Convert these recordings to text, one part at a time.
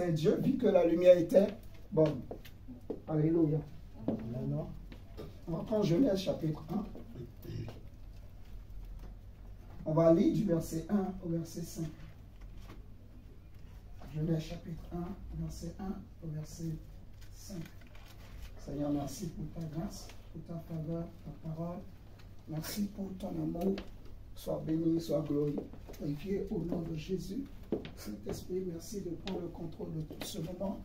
verset, Dieu vit que la lumière était bonne. Alléluia. On va prendre Genèse chapitre 1. On va lire du verset 1 au verset 5. Genèse chapitre 1, verset 1 au verset 5. Seigneur, merci pour ta grâce, pour ta faveur, ta parole. Merci pour ton amour. Sois béni, sois glorifié au nom de Jésus. Saint-Esprit, merci de prendre le contrôle de tout ce moment.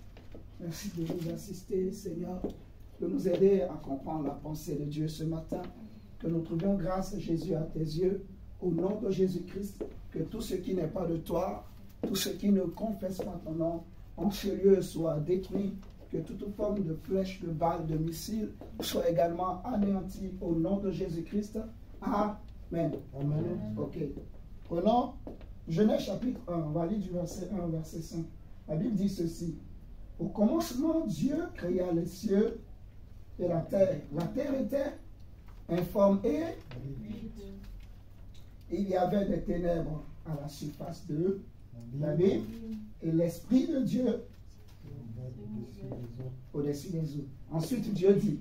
Merci de nous assister, Seigneur, de nous aider à comprendre la pensée de Dieu ce matin. Que nous trouvions grâce, Jésus, à tes yeux. Au nom de Jésus-Christ, que tout ce qui n'est pas de toi, tout ce qui ne confesse pas ton nom, en ce lieu soit détruit. Que toute forme de flèche, de balle, de missile soit également anéantie au nom de Jésus-Christ. Amen. Amen. Ok. Prenons Genèse chapitre 1. On va lire du verset 1 au verset 5. La Bible dit ceci. Au commencement, Dieu créa les cieux et la terre. La terre était informe et il y avait des ténèbres à la surface de la Bible et l'Esprit de Dieu au-dessus des eaux. Ensuite, Dieu dit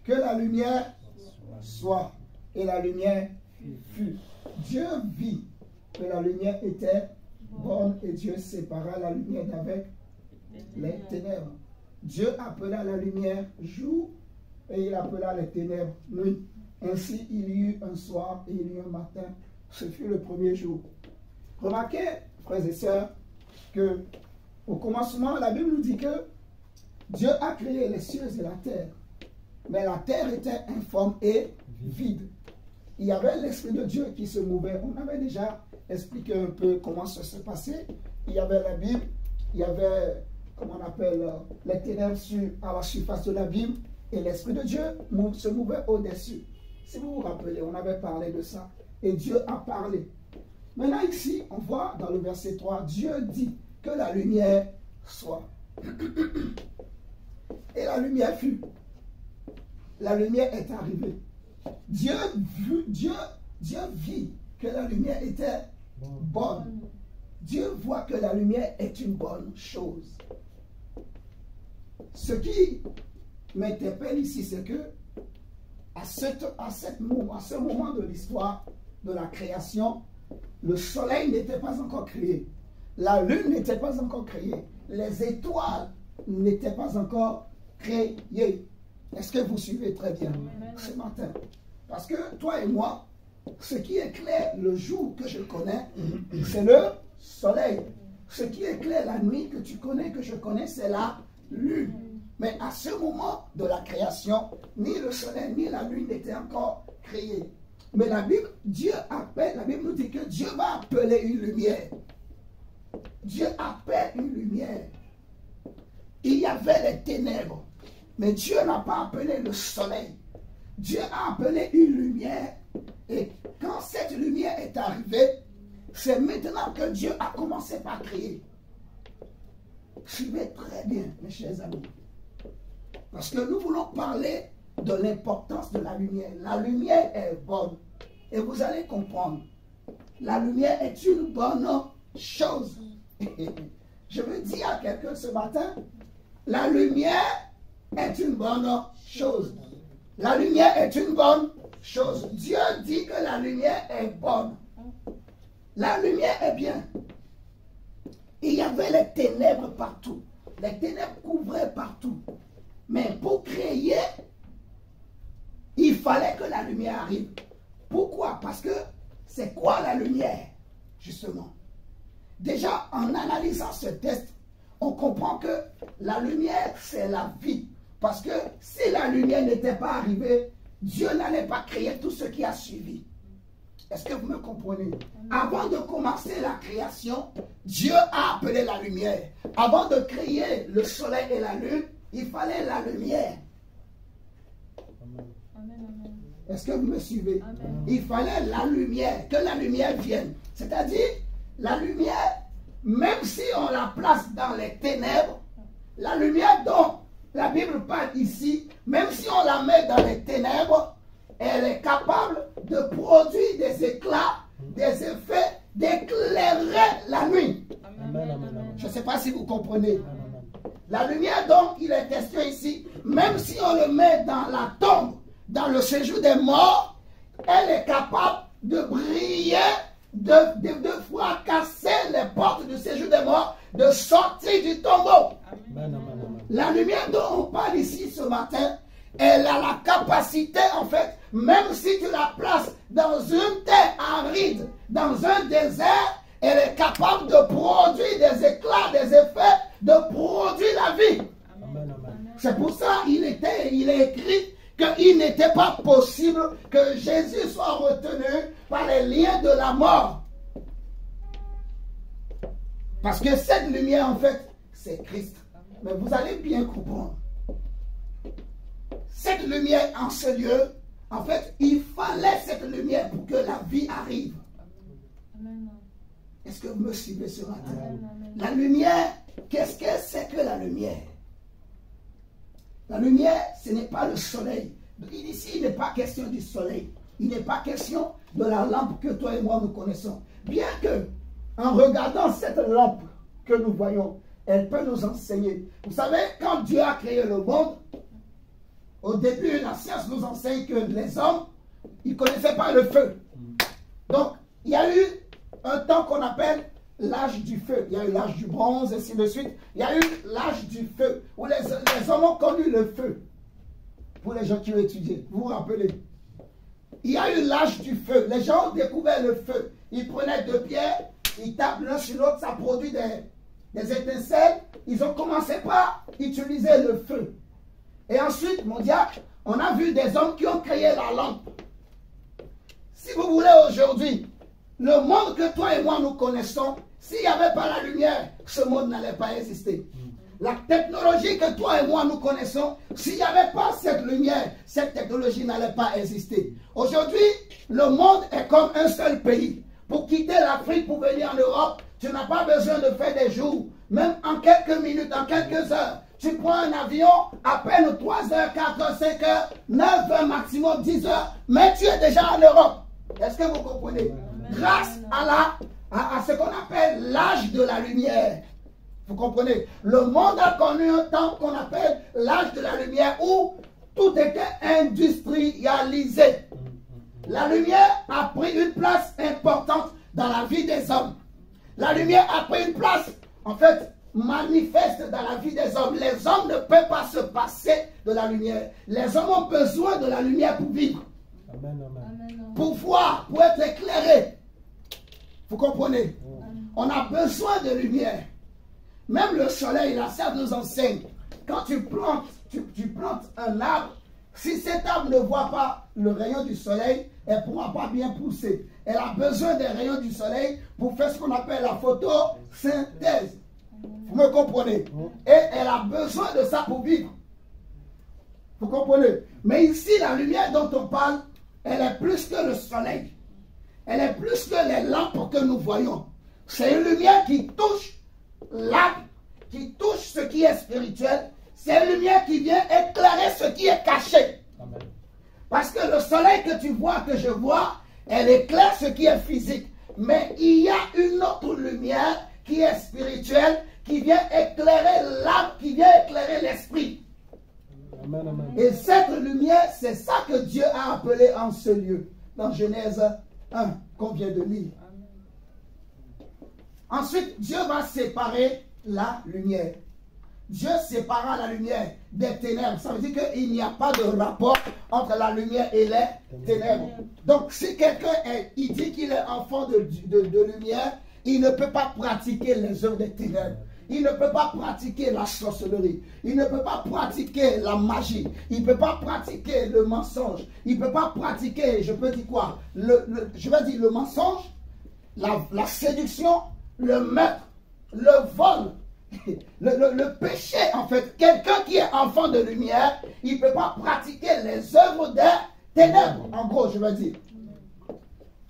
que la lumière soit, et la lumière fut. Dieu vit que la lumière était bonne et Dieu sépara la lumière d'avec les ténèbres. Dieu appela la lumière jour et il appela les ténèbres nuit. Ainsi, il y eut un soir et il y eut un matin. Ce fut le premier jour. Remarquez, frères et sœurs, que au commencement, la Bible nous dit que Dieu a créé les cieux et la terre. Mais la terre était informe et vide. Il y avait l'Esprit de Dieu qui se mouvait. On avait déjà expliqué un peu comment ça se passait. Il y avait la Bible, il y avait, comment on appelle, les ténèbres à la surface de la Bible. Et l'Esprit de Dieu se mouvait au-dessus. Si vous vous rappelez, on avait parlé de ça. Et Dieu a parlé. Maintenant ici, on voit dans le verset 3, Dieu dit que la lumière soit. Et la lumière fut. La lumière est arrivée. Dieu vit que la lumière était bonne. Dieu voit que la lumière est une bonne chose. Ce qui m'interpelle ici, c'est que à ce moment de l'histoire de la création, le soleil n'était pas encore créé. La lune n'était pas encore créée. Les étoiles n'étaient pas encore créées. Est-ce que vous suivez très bien ce matin? Parce que toi et moi, ce qui éclaire le jour que je connais, c'est le soleil. Ce qui éclaire la nuit que tu connais, que je connais, c'est la lune. Mais à ce moment de la création, ni le soleil ni la lune n'étaient encore créés. Mais la Bible nous dit que Dieu va appeler une lumière. Dieu appelle une lumière. Il y avait les ténèbres, mais Dieu n'a pas appelé le soleil. Dieu a appelé une lumière. Et quand cette lumière est arrivée, c'est maintenant que Dieu a commencé par créer. Suivez très bien, mes chers amis. Parce que nous voulons parler de l'importance de la lumière. La lumière est bonne. Et vous allez comprendre. La lumière est une bonne chose. Je veux dire à quelqu'un ce matin, la lumière est une bonne chose. La lumière est une bonne chose. Dieu dit que la lumière est bonne. La lumière est bien. Il y avait les ténèbres partout. Les ténèbres couvraient partout. Mais pour créer, il fallait que la lumière arrive. Pourquoi? Parce que c'est quoi la lumière, justement? Déjà, en analysant ce texte, on comprend que la lumière, c'est la vie. Parce que si la lumière n'était pas arrivée, Dieu n'allait pas créer tout ce qui a suivi. Est-ce que vous me comprenez? Avant de commencer la création, Dieu a appelé la lumière. Avant de créer le soleil et la lune, il fallait la lumière. Est-ce que vous me suivez? Amen. Il fallait la lumière, que la lumière vienne. C'est-à-dire, la lumière, même si on la place dans les ténèbres, la lumière dont la Bible parle ici, même si on la met dans les ténèbres, elle est capable de produire des éclats, des effets d'éclairer la nuit. Je ne sais pas si vous comprenez. La lumière, donc, il est question ici, même si on le met dans la tombe, dans le séjour des morts, elle est capable de briller, de fracasser les portes du séjour des morts, de sortir du tombeau. La lumière dont on parle ici ce matin, elle a la capacité, en fait, même si tu la places dans une terre aride, dans un désert, elle est capable de produire des éclats, des effets, de produire la vie. C'est pour ça qu'il est écrit qu'il n'était pas possible que Jésus soit retenu par les liens de la mort. Parce que cette lumière, en fait, c'est Christ. Mais vous allez bien comprendre. Cette lumière en ce lieu, en fait, il fallait cette lumière pour que la vie arrive. Est-ce que vous me suivez ce matin? La lumière, qu'est-ce que c'est que la lumière? La lumière, ce n'est pas le soleil. Ici, il n'est pas question du soleil. Il n'est pas question de la lampe que toi et moi nous connaissons. Bien que, en regardant cette lampe que nous voyons, elle peut nous enseigner. Vous savez, quand Dieu a créé le monde, au début, la science nous enseigne que les hommes, ils ne connaissaient pas le feu. Donc, il y a eu un temps qu'on appelle l'âge du feu. Il y a eu l'âge du bronze, et ainsi de suite. Il y a eu l'âge du feu, où les hommes ont connu le feu. Pour les gens qui ont étudié, vous vous rappelez. Il y a eu l'âge du feu. Les gens ont découvert le feu. Ils prenaient deux pierres, ils tapent l'un sur l'autre, ça produit des étincelles. Ils ont commencé par utiliser le feu. Et ensuite, mon diacre, on a vu des hommes qui ont créé la lampe. Si vous voulez aujourd'hui, le monde que toi et moi nous connaissons, s'il n'y avait pas la lumière, ce monde n'allait pas exister. La technologie que toi et moi nous connaissons, s'il n'y avait pas cette lumière, cette technologie n'allait pas exister. Aujourd'hui, le monde est comme un seul pays. Pour quitter l'Afrique, pour venir en Europe, tu n'as pas besoin de faire des jours. Même en quelques minutes, en quelques heures, tu prends un avion, à peine 3 heures, 4 heures, 5 heures, 9 heures, maximum 10 heures, mais tu es déjà en Europe. Est-ce que vous comprenez? Grâce à ce qu'on appelle l'âge de la lumière. Vous comprenez? Le monde a connu un temps qu'on appelle l'âge de la lumière où tout était industrialisé. La lumière a pris une place importante dans la vie des hommes. La lumière a pris une place, en fait, manifeste dans la vie des hommes. Les hommes ne peuvent pas se passer de la lumière. Les hommes ont besoin de la lumière pour vivre. Amen, amen. Pour voir, pour être éclairés. Vous comprenez? On a besoin de lumière. Même le soleil, la science nous enseigne. Quand tu plantes un arbre, si cet arbre ne voit pas le rayon du soleil, elle ne pourra pas bien pousser. Elle a besoin des rayons du soleil pour faire ce qu'on appelle la photosynthèse. Vous me comprenez? Et elle a besoin de ça pour vivre. Vous comprenez? Mais ici, la lumière dont on parle, elle est plus que le soleil. Elle est plus que les lampes que nous voyons. C'est une lumière qui touche l'âme, qui touche ce qui est spirituel. C'est une lumière qui vient éclairer ce qui est caché. Amen. Parce que le soleil que tu vois, que je vois, elle éclaire ce qui est physique. Mais il y a une autre lumière qui est spirituelle, qui vient éclairer l'âme, qui vient éclairer l'esprit. Amen, amen. Et cette lumière, c'est ça que Dieu a appelé en ce lieu, dans Genèse 1, qu'on vient de lire. Ensuite, Dieu va séparer la lumière. Dieu sépara la lumière des ténèbres. Ça veut dire qu'il n'y a pas de rapport entre la lumière et les ténèbres. Donc, si quelqu'un il dit qu'il est enfant de lumière, il ne peut pas pratiquer les œuvres des ténèbres. Il ne peut pas pratiquer la sorcellerie. Il ne peut pas pratiquer la magie. Il ne peut pas pratiquer le mensonge. Il ne peut pas pratiquer, je peux dire quoi? Je vais dire le mensonge, la séduction, le meurtre, le vol, le péché, en fait. Quelqu'un qui est enfant de lumière, il ne peut pas pratiquer les œuvres des ténèbres. En gros, je veux dire.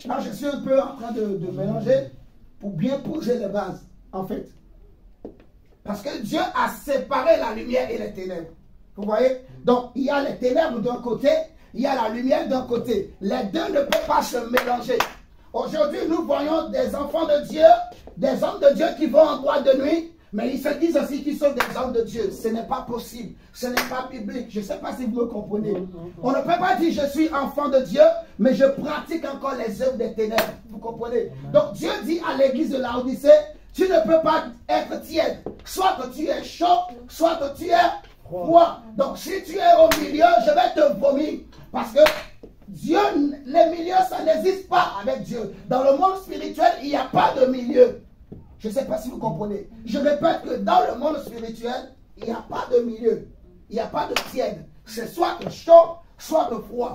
Là, je suis un peu en train de mélanger pour bien poser les bases, en fait. Parce que Dieu a séparé la lumière et les ténèbres. Vous voyez? Donc, il y a les ténèbres d'un côté, il y a la lumière d'un côté. Les deux ne peuvent pas se mélanger. Aujourd'hui, nous voyons des enfants de Dieu, des hommes de Dieu qui vont en boîte de nuit, mais ils se disent aussi qu'ils sont des hommes de Dieu. Ce n'est pas possible. Ce n'est pas biblique. Je ne sais pas si vous me comprenez. On ne peut pas dire je suis enfant de Dieu, mais je pratique encore les œuvres des ténèbres. Vous comprenez? Donc Dieu dit à l'église de Laodicée, tu ne peux pas être tiède. Soit que tu es chaud, soit que tu es froid. Donc si tu es au milieu, je vais te vomir. Parce que Dieu, les milieux, ça n'existe pas avec Dieu. Dans le monde spirituel, il n'y a pas de milieu. Je ne sais pas si vous comprenez. Je répète que dans le monde spirituel, il n'y a pas de milieu. Il n'y a pas de tiède. C'est soit que chaud, soit que froid.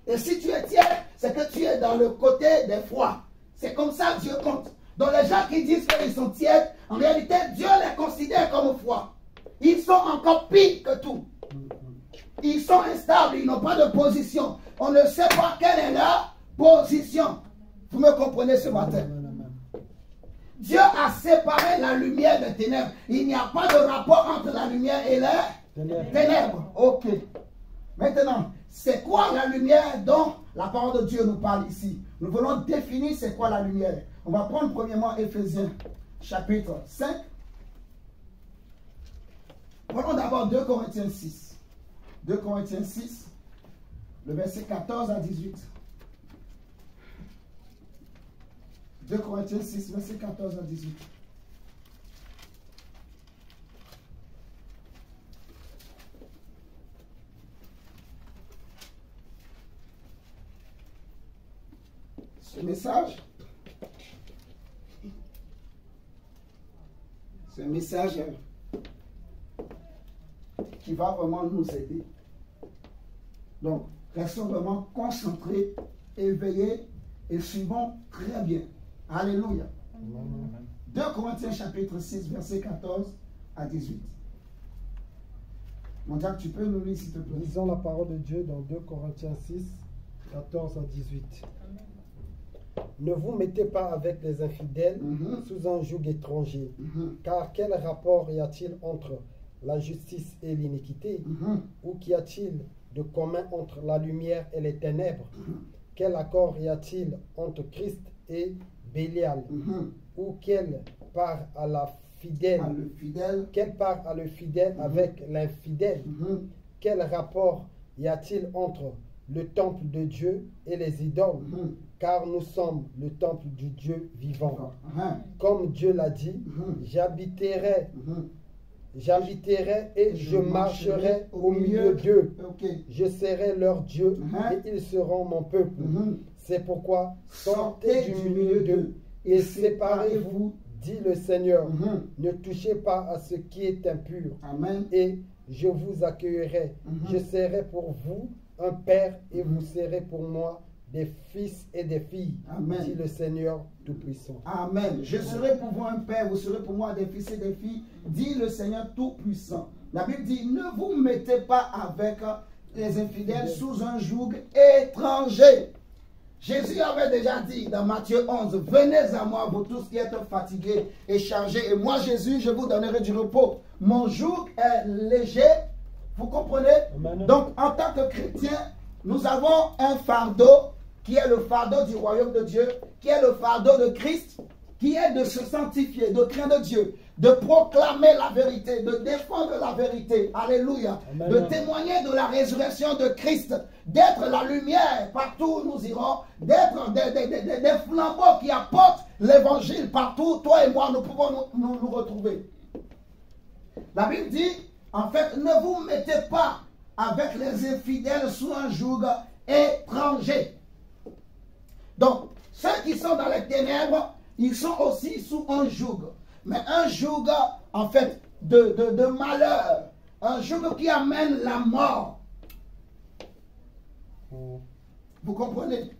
Et si tu es tiède, c'est que tu es dans le côté des froids. C'est comme ça que Dieu compte. Donc les gens qui disent qu'ils sont tièdes, en réalité, Dieu les considère comme froids. Ils sont encore pires que tout. Ils sont instables, ils n'ont pas de position. On ne sait pas quelle est leur position. Vous me comprenez ce matin? Dieu a séparé la lumière des ténèbres. Il n'y a pas de rapport entre la lumière et les ténèbres. Ok. Maintenant, c'est quoi la lumière dont la parole de Dieu nous parle ici? Nous voulons définir c'est quoi la lumière. On va prendre premièrement Éphésiens chapitre 5. Prenons d'abord 2 Corinthiens 6. 2 Corinthiens 6, le verset 14 à 18. 2 Corinthiens 6, verset 14 à 18. Ce message, c'est un message qui va vraiment nous aider. Donc, restons vraiment concentrés, éveillés et suivons très bien. Alléluia. 2 Corinthiens chapitre 6, verset 14 à 18. Mon Dieu, tu peux nous lire s'il te plaît. Lisons la parole de Dieu dans 2 Corinthiens 6, 14 à 18. Ne vous mettez pas avec les infidèles sous un joug étranger, car quel rapport y a-t-il entre la justice et l'iniquité? Ou qu'y a-t-il de commun entre la lumière et les ténèbres? Quel accord y a-t-il entre Christ et Bélial? Ou quelle part à la fidèle, quelle part a le fidèle avec l'infidèle? Quel rapport y a-t-il entre le temple de Dieu et les idoles? Car nous sommes le temple du Dieu vivant. Comme Dieu l'a dit, j'habiterai et je marcherai au milieu d'eux. Je serai leur Dieu et ils seront mon peuple. C'est pourquoi sortez du milieu d'eux et séparez-vous, dit le Seigneur. Ne touchez pas à ce qui est impur. Et je vous accueillerai. Je serai pour vous un père et vous serez pour moi des fils et des filles, dit le Seigneur Tout-Puissant. Amen. Je serai pour vous un père, vous serez pour moi des fils et des filles, dit le Seigneur Tout-Puissant. La Bible dit, ne vous mettez pas avec les infidèles sous un joug étranger. Jésus avait déjà dit dans Matthieu 11, venez à moi, vous tous qui êtes fatigués et chargés, et moi Jésus, je vous donnerai du repos. Mon joug est léger, vous comprenez? Amen. Donc en tant que chrétien, nous avons un fardeau qui est le fardeau du royaume de Dieu, qui est le fardeau de Christ, qui est de se sanctifier, de craindre Dieu, de proclamer la vérité, de défendre la vérité, alléluia, Amen. De témoigner de la résurrection de Christ, d'être la lumière partout où nous irons, d'être des flambeaux qui apportent l'évangile partout, toi et moi, nous pouvons nous retrouver. La Bible dit, en fait, ne vous mettez pas avec les infidèles sous un joug étranger. Donc, ceux qui sont dans les ténèbres, ils sont aussi sous un joug. Mais un joug, en fait, de malheur. Un joug qui amène la mort. Vous comprenez?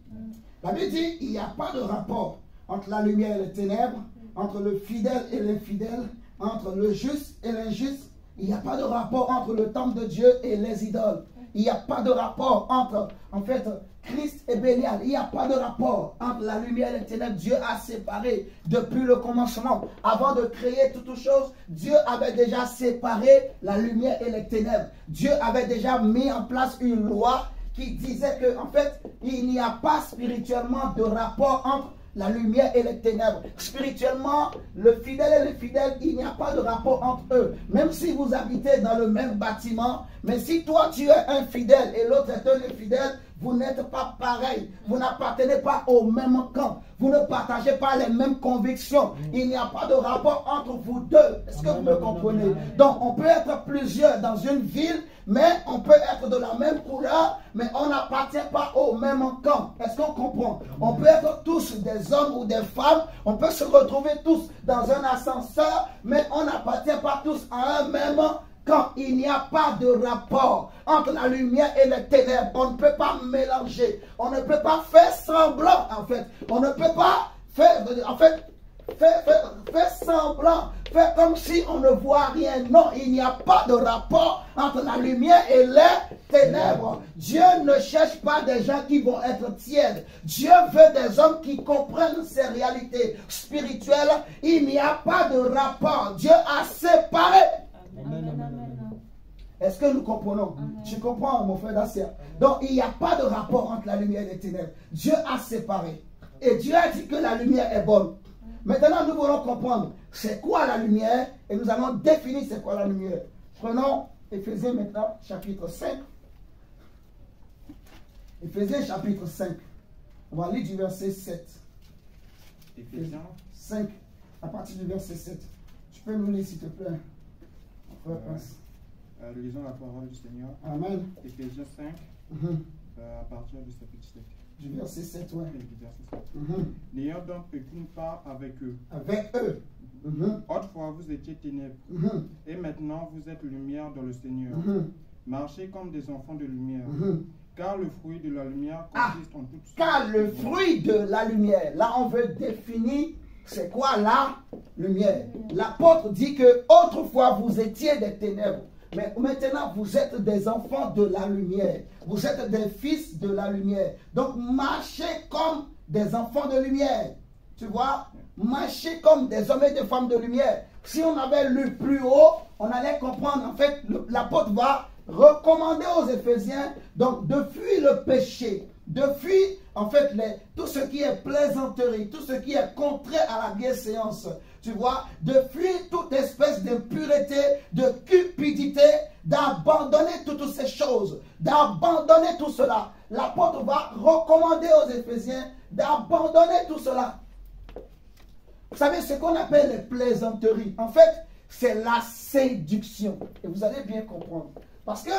La Bible dit, il n'y a pas de rapport entre la lumière et les ténèbres, entre le fidèle et l'infidèle, entre le juste et l'injuste. Il n'y a pas de rapport entre le temple de Dieu et les idoles. Il n'y a pas de rapport entre, en fait, Christ et Bélial. Il n'y a pas de rapport entre la lumière et les ténèbres. Dieu a séparé depuis le commencement. Avant de créer toutes choses, Dieu avait déjà séparé la lumière et les ténèbres. Dieu avait déjà mis en place une loi qui disait que, en fait, il n'y a pas spirituellement de rapport entre la lumière et les ténèbres. Spirituellement, le fidèle et le fidèle, il n'y a pas de rapport entre eux. Même si vous habitez dans le même bâtiment, mais si toi tu es un fidèle et l'autre est un infidèle, vous n'êtes pas pareil. Vous n'appartenez pas au même camp. Vous ne partagez pas les mêmes convictions. Il n'y a pas de rapport entre vous deux. Est-ce que vous me comprenez? Donc, on peut être plusieurs dans une ville, mais on peut être de la même couleur, mais on n'appartient pas au même camp. Est-ce qu'on comprend? On peut être tous des hommes ou des femmes. On peut se retrouver tous dans un ascenseur, mais on n'appartient pas tous à un même quand il n'y a pas de rapport entre la lumière et les ténèbres. On ne peut pas mélanger. On ne peut pas faire semblant, en fait. On ne peut pas faire, en fait, faire semblant, faire comme si on ne voit rien. Non, il n'y a pas de rapport entre la lumière et les ténèbres. Dieu ne cherche pas des gens qui vont être tièdes. Dieu veut des hommes qui comprennent ces réalités spirituelles. Il n'y a pas de rapport. Dieu a séparé. Est-ce que nous comprenons? Tu comprends, mon frère Dacia? Donc, il n'y a pas de rapport entre la lumière et les ténèbres. Dieu a séparé. Et Dieu a dit que la lumière est bonne. Maintenant, nous voulons comprendre c'est quoi la lumière et nous allons définir c'est quoi la lumière. Prenons Éphésiens maintenant, chapitre 5. Éphésiens, chapitre 5. On va lire du verset 7. Éphésiens 5, à partir du verset 7. Tu peux nous lire, s'il te plaît? Lisons la parole du Seigneur. Amen. Éphésiens 5, à partir du chapitre 7. Du verset 7, ouais. N'ayant donc aucune part avec eux. Avec eux. Autrefois, vous étiez ténèbres. Et maintenant, vous êtes lumière dans le Seigneur. Marchez comme des enfants de lumière. Car le fruit de la lumière consiste en toutes sortes. Car le fruit de la lumière, là on veut définir c'est quoi la lumière. L'apôtre dit que autrefois vous étiez des ténèbres, mais maintenant vous êtes des enfants de la lumière. Vous êtes des fils de la lumière. Donc marchez comme des enfants de lumière. Tu vois, marchez comme des hommes et des femmes de lumière. Si on avait lu plus haut, on allait comprendre. En fait, l'apôtre va recommander aux Éphésiens donc de fuir le péché, de fuir en fait tout ce qui est plaisanterie, tout ce qui est contraire à la bienséance, tu vois, de fuir toute espèce d'impureté, de cupidité, d'abandonner toutes ces choses, d'abandonner tout cela. L'apôtre va recommander aux Éphésiens d'abandonner tout cela. Vous savez ce qu'on appelle les plaisanteries, en fait, c'est la séduction. Et vous allez bien comprendre. Parce que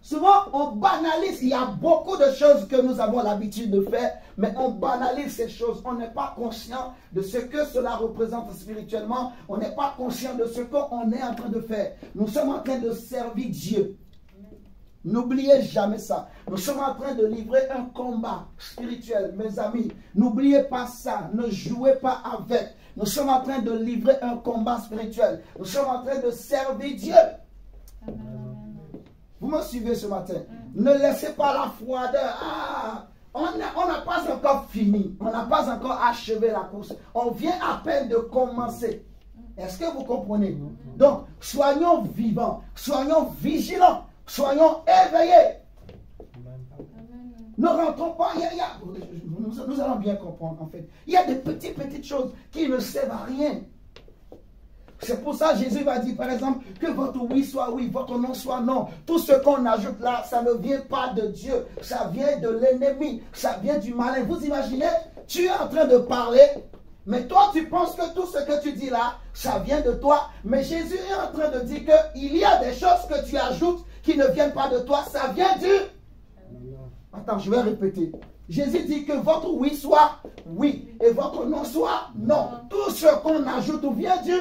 souvent, on banalise. Il y a beaucoup de choses que nous avons l'habitude de faire, mais on banalise ces choses. On n'est pas conscient de ce que cela représente spirituellement. On n'est pas conscient de ce qu'on est en train de faire. Nous sommes en train de servir Dieu. N'oubliez jamais ça. Nous sommes en train de livrer un combat spirituel, mes amis. N'oubliez pas ça. Ne jouez pas avec. Nous sommes en train de livrer un combat spirituel. Nous sommes en train de servir Dieu. Vous me suivez ce matin? Ne laissez pas la froideur. Ah, on n'a pas encore fini. On n'a pas encore achevé la course. On vient à peine de commencer. Est-ce que vous comprenez? Donc, soyons vivants. Soyons vigilants. Soyons éveillés. Ne rentrons pas. Nous allons bien comprendre en fait. Il y a des petites choses qui ne servent à rien. C'est pour ça que Jésus va dire par exemple que votre oui soit oui, votre non soit non. Tout ce qu'on ajoute là, ça ne vient pas de Dieu. Ça vient de l'ennemi. Ça vient du malin. Vous imaginez, tu es en train de parler, mais toi tu penses que tout ce que tu dis là, ça vient de toi. Mais Jésus est en train de dire qu'il y a des choses que tu ajoutes qui ne viennent pas de toi. Ça vient du... Attends, je vais répéter. Jésus dit que votre oui soit oui et votre non soit non. Tout ce qu'on ajoute vient du...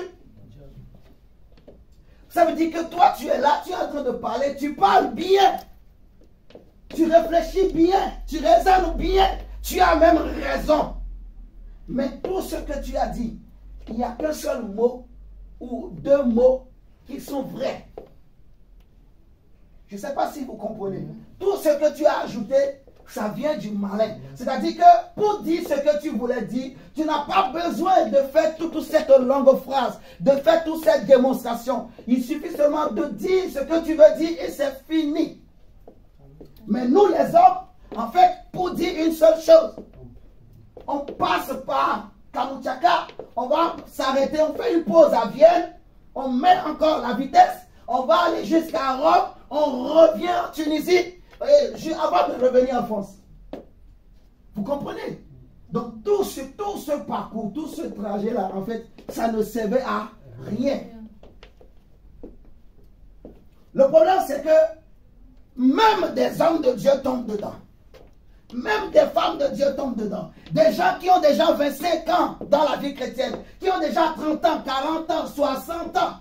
Ça veut dire que toi, tu es là, tu es en train de parler, tu parles bien. Tu réfléchis bien, tu raisonnes bien, tu as même raison. Mais tout ce que tu as dit, il n'y a qu'un seul mot ou deux mots qui sont vrais. Je ne sais pas si vous comprenez. Tout ce que tu as ajouté, ça vient du malin. C'est-à-dire que pour dire ce que tu voulais dire, tu n'as pas besoin de faire toute cette longue phrase, de faire toute cette démonstration. Il suffit seulement de dire ce que tu veux dire et c'est fini. Mais nous les hommes, En fait, pour dire une seule chose, on passe par Kamutchaka, on va s'arrêter, on fait une pause à Vienne, on met encore la vitesse, on va aller jusqu'à Rome, on revient en Tunisie, avant de revenir en France. Vous comprenez? Donc tout ce parcours, tout ce trajet-là, en fait, ça ne servait à rien. Le problème, c'est que même des hommes de Dieu tombent dedans. Même des femmes de Dieu tombent dedans. Des gens qui ont déjà 25 ans dans la vie chrétienne, qui ont déjà 30 ans, 40 ans, 60 ans.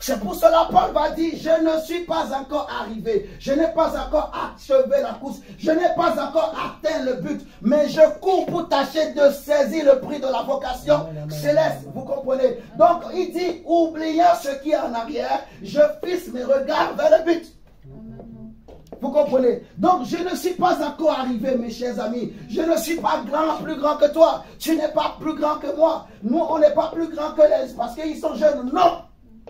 C'est pour cela Paul va dire, je ne suis pas encore arrivé, je n'ai pas encore achevé la course, je n'ai pas encore atteint le but, mais je cours pour tâcher de saisir le prix de la vocation céleste, vous comprenez? Donc il dit, oubliant ce qui est en arrière, je fixe mes regards vers le but. Vous comprenez? Donc je ne suis pas encore arrivé, mes chers amis. Je ne suis pas plus grand que toi. Tu n'es pas plus grand que moi. Nous, on n'est pas plus grand que les... Parce qu'ils sont jeunes. Non.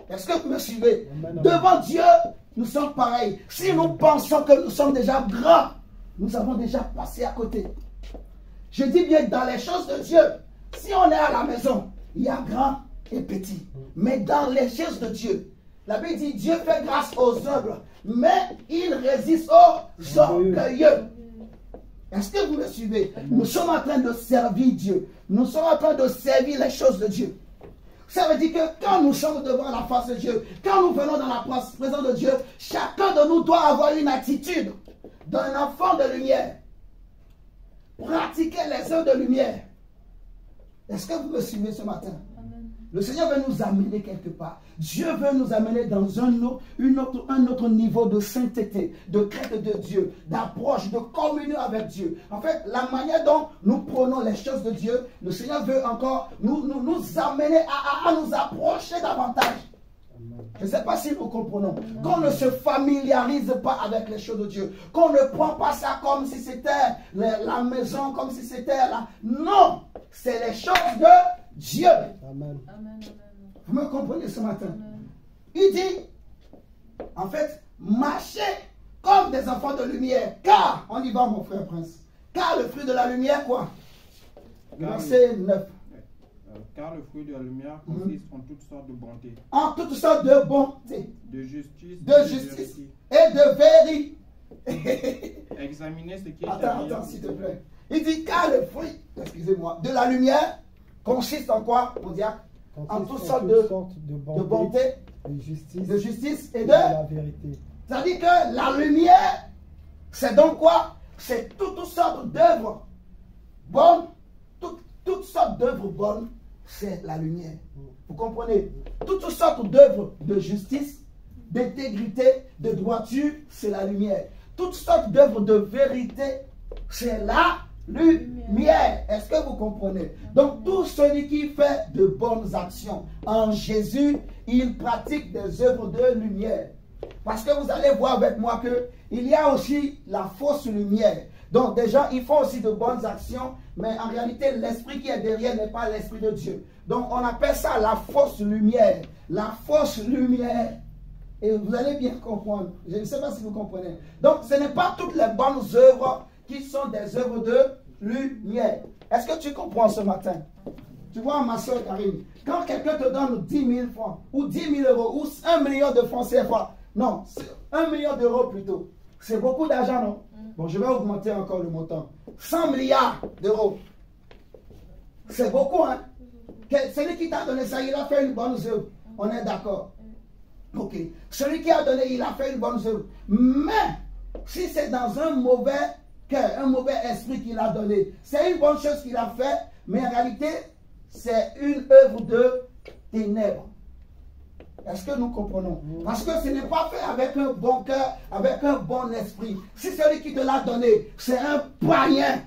Est-ce que vous me suivez? Devant Dieu, nous sommes pareils. Si nous pensons que nous sommes déjà grands, nous avons déjà passé à côté. Je dis bien dans les choses de Dieu. Si on est à la maison, il y a grand et petit. Mais dans les choses de Dieu, la Bible dit, Dieu fait grâce aux humbles, mais il résiste aux orgueilleux. Est-ce que vous me suivez? Nous sommes en train de servir Dieu. Nous sommes en train de servir les choses de Dieu. Ça veut dire que quand nous sommes devant la face de Dieu, quand nous venons dans la présence de Dieu, chacun de nous doit avoir une attitude d'un enfant de lumière. Pratiquer les œuvres de lumière. Est-ce que vous me suivez ce matin? Le Seigneur veut nous amener quelque part. Dieu veut nous amener dans un autre niveau de sainteté, de crainte de Dieu, d'approche, de communion avec Dieu. En fait, la manière dont nous prenons les choses de Dieu, le Seigneur veut encore nous amener à nous approcher davantage. Je ne sais pas si nous comprenons. Qu'on ne se familiarise pas avec les choses de Dieu. Qu'on ne prend pas ça comme si c'était la maison, comme si c'était la... Non! C'est les choses de Dieu. Amen. Vous me comprenez ce matin? Il dit, en fait, marchez comme des enfants de lumière. Car, on y va mon frère Prince, car le fruit de la lumière, quoi? Verset 9. Car le fruit de la lumière consiste en toutes sortes de bonté. En toutes sortes de bonté. De justice. Et de vérité. Examinez ce qui est Attends, s'il te plaît. Il dit, car le fruit, excusez-moi, de la lumière consiste en quoi, mon diacre? En toutes sortes de bonté, de justice et de la vérité. C'est-à-dire que la lumière, c'est donc quoi? C'est toutes sortes d'œuvres bonnes. Toutes sortes d'œuvres bonnes, c'est la lumière. Vous comprenez? Toutes sortes d'œuvres de justice, d'intégrité, de droiture, c'est la lumière. Toutes sortes d'œuvres de vérité, c'est la lumière. Est-ce que vous comprenez? Donc tout celui qui fait de bonnes actions en Jésus, il pratique des œuvres de lumière. Parce que vous allez voir avec moi que il y a aussi la fausse lumière. Donc des gens, ils font aussi de bonnes actions, mais en réalité, l'esprit qui est derrière n'est pas l'esprit de Dieu. Donc on appelle ça la fausse lumière. La fausse lumière. Et vous allez bien comprendre. Je ne sais pas si vous comprenez. Donc ce n'est pas toutes les bonnes œuvres qui sont des œuvres de lumière. Est-ce que tu comprends ce matin? Tu vois, ma soeur Karine, quand quelqu'un te donne 10 000 francs, ou 10 000 euros, ou 1 million de francs CFA, non, 1 million d'euros plutôt, c'est beaucoup d'argent, non? Bon, je vais augmenter encore le montant. 100 milliards d'euros. C'est beaucoup, hein? Celui qui t'a donné ça, il a fait une bonne œuvre. On est d'accord? Ok. Celui qui a donné, il a fait une bonne œuvre. Mais, si c'est dans un mauvais cœur, un mauvais esprit qu'il a donné, c'est une bonne chose qu'il a fait, mais en réalité, c'est une œuvre de ténèbres. Est-ce que nous comprenons? Parce que ce n'est pas fait avec un bon cœur, avec un bon esprit. Si celui qui te l'a donné, c'est un païen.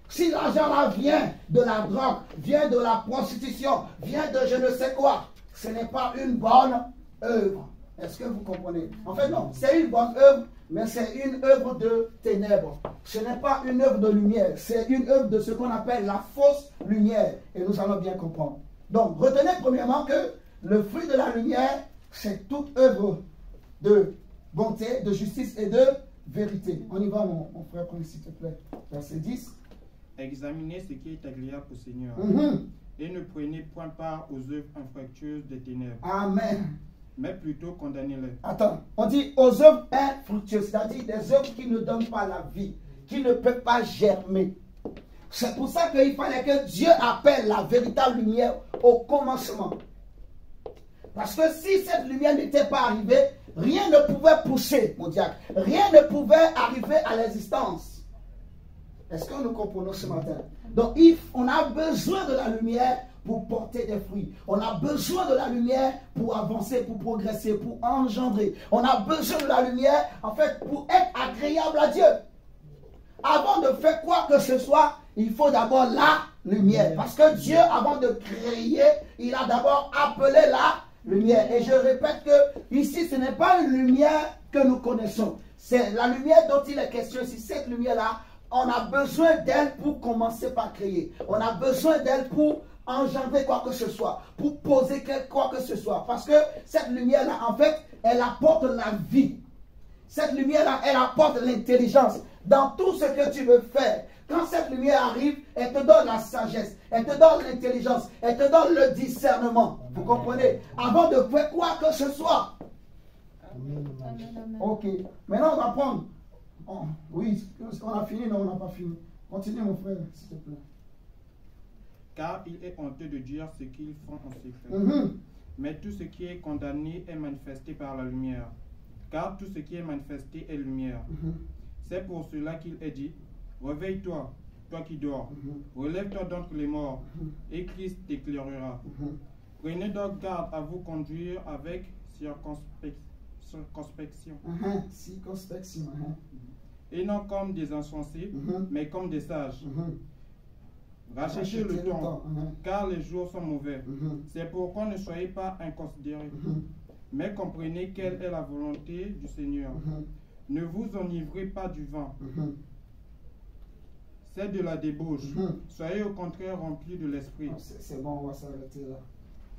Si l'argent là vient de la drogue, vient de la prostitution, vient de je ne sais quoi, ce n'est pas une bonne œuvre. Est-ce que vous comprenez? En fait, non, c'est une bonne œuvre, mais c'est une œuvre de ténèbres. Ce n'est pas une œuvre de lumière, c'est une œuvre de ce qu'on appelle la fausse lumière. Et nous allons bien comprendre. Donc, retenez premièrement que le fruit de la lumière, c'est toute œuvre de bonté, de justice et de vérité. On y va, mon frère, s'il te plaît. Verset 10. Examinez ce qui est agréable au Seigneur. Et ne prenez point part aux œuvres infructueuses des ténèbres. Amen. Mais plutôt condamnez-les. Attends, on dit aux œuvres infructueuses, c'est-à-dire des œuvres qui ne donnent pas la vie, qui ne peuvent pas germer. C'est pour ça qu'il fallait que Dieu appelle la véritable lumière au commencement. Parce que si cette lumière n'était pas arrivée, rien ne pouvait pousser, mon diacre. Rien ne pouvait arriver à l'existence. Est-ce que nous comprenons ce matin? Donc, on a besoin de la lumière pour porter des fruits. On a besoin de la lumière pour avancer, pour progresser, pour engendrer. On a besoin de la lumière, en fait, pour être agréable à Dieu. Avant de faire quoi que ce soit, il faut d'abord la lumière. Parce que Dieu, avant de créer, il a d'abord appelé la lumière. Et je répète que ici, ce n'est pas une lumière que nous connaissons. C'est la lumière dont il est question ici. Cette lumière-là, on a besoin d'elle pour commencer par créer. On a besoin d'elle pour engendrer quoi que ce soit, pour poser quoi que ce soit. Parce que cette lumière-là, en fait, elle apporte la vie. Cette lumière-là, elle apporte l'intelligence. Dans tout ce que tu veux faire, quand cette lumière arrive, elle te donne la sagesse, elle te donne l'intelligence, elle te donne le discernement. Vous comprenez? Avant de faire quoi que ce soit. Ok. Maintenant, on va prendre. Oh, oui, on a fini, non, on n'a pas fini. Continue, mon frère, s'il te plaît. Car il est honteux de dire ce qu'ils font en secret. Mais tout ce qui est condamné est manifesté par la lumière. Car tout ce qui est manifesté est lumière. C'est pour cela qu'il est dit, réveille-toi, toi qui dors, relève-toi d'entre les morts, et Christ t'éclairera. Prenez donc garde à vous conduire avec circonspection. Circonspection. Et non comme des insensés, mais comme des sages. Rachetez le temps, car les jours sont mauvais. C'est pourquoi ne soyez pas inconsidérés, mais comprenez quelle est la volonté du Seigneur. Ne vous enivrez pas du vin. C'est de la débauche. Soyez au contraire remplis de l'esprit. C'est bon, on va s'arrêter là.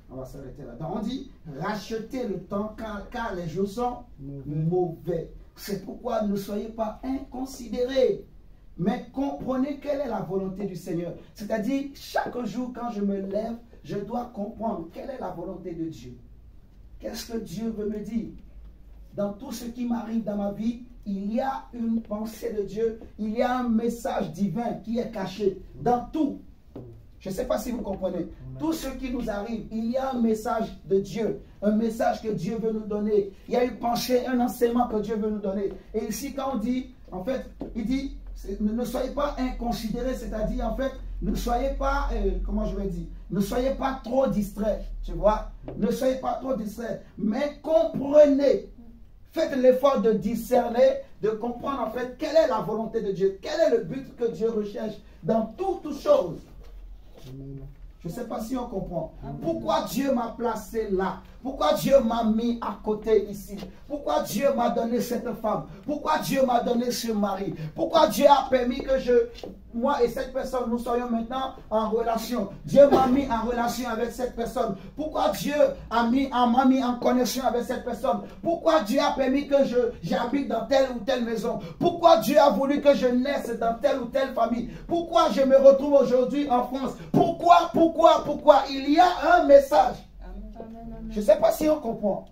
On va s'arrêter là. Donc on dit, rachetez le temps car les jours sont mauvais. C'est pourquoi ne soyez pas inconsidérés, mais comprenez quelle est la volonté du Seigneur. C'est-à-dire, chaque jour quand je me lève, je dois comprendre quelle est la volonté de Dieu. Qu'est-ce que Dieu veut me dire? Dans tout ce qui m'arrive dans ma vie, il y a une pensée de Dieu, il y a un message divin qui est caché dans tout. Je ne sais pas si vous comprenez. Tout ce qui nous arrive, il y a un message de Dieu, un message que Dieu veut nous donner. Il y a une pensée, un enseignement que Dieu veut nous donner. Et ici, quand on dit, en fait, il dit, ne soyez pas inconsidérés, c'est-à-dire, en fait, ne soyez pas, comment je vais dire, ne soyez pas trop distraits, tu vois. Ne soyez pas trop distraits, mais comprenez. Faites l'effort de discerner, de comprendre, en fait, quelle est la volonté de Dieu, quel est le but que Dieu recherche dans toutes choses. Je ne sais pas si on comprend. Pourquoi Dieu m'a placé là? Pourquoi Dieu m'a mis à côté ici? Pourquoi Dieu m'a donné cette femme? Pourquoi Dieu m'a donné ce mari? Pourquoi Dieu a permis que moi et cette personne, nous soyons maintenant en relation? Dieu m'a mis en relation avec cette personne. Pourquoi Dieu m'a mis en connexion avec cette personne? Pourquoi Dieu a permis que j'habite dans telle ou telle maison? Pourquoi Dieu a voulu que je naisse dans telle ou telle famille? Pourquoi je me retrouve aujourd'hui en France? Pourquoi? Il y a un message. Je ne sais pas si on comprend.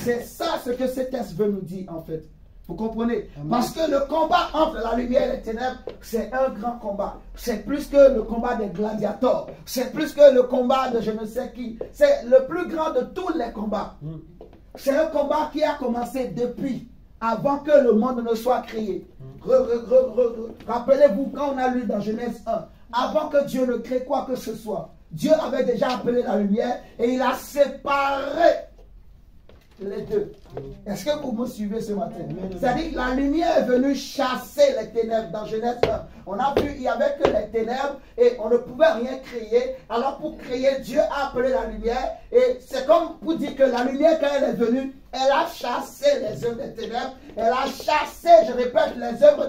C'est ça ce que ce texte veut nous dire en fait. Vous comprenez? Parce que le combat entre la lumière et les ténèbres, c'est un grand combat. C'est plus que le combat des gladiateurs. C'est plus que le combat de je ne sais qui. C'est le plus grand de tous les combats. C'est un combat qui a commencé depuis, avant que le monde ne soit créé. Rappelez-vous quand on a lu dans Genèse 1, avant que Dieu ne crée quoi que ce soit, Dieu avait déjà appelé la lumière et il a séparé les deux. Est-ce que vous me suivez ce matin? C'est-à-dire que la lumière est venue chasser les ténèbres dans Genèse 1. On a vu, il n'y avait que les ténèbres et on ne pouvait rien créer. Alors pour créer, Dieu a appelé la lumière et c'est comme pour dire que la lumière, quand elle est venue, elle a chassé les œuvres des ténèbres. Elle a chassé, je répète, les œuvres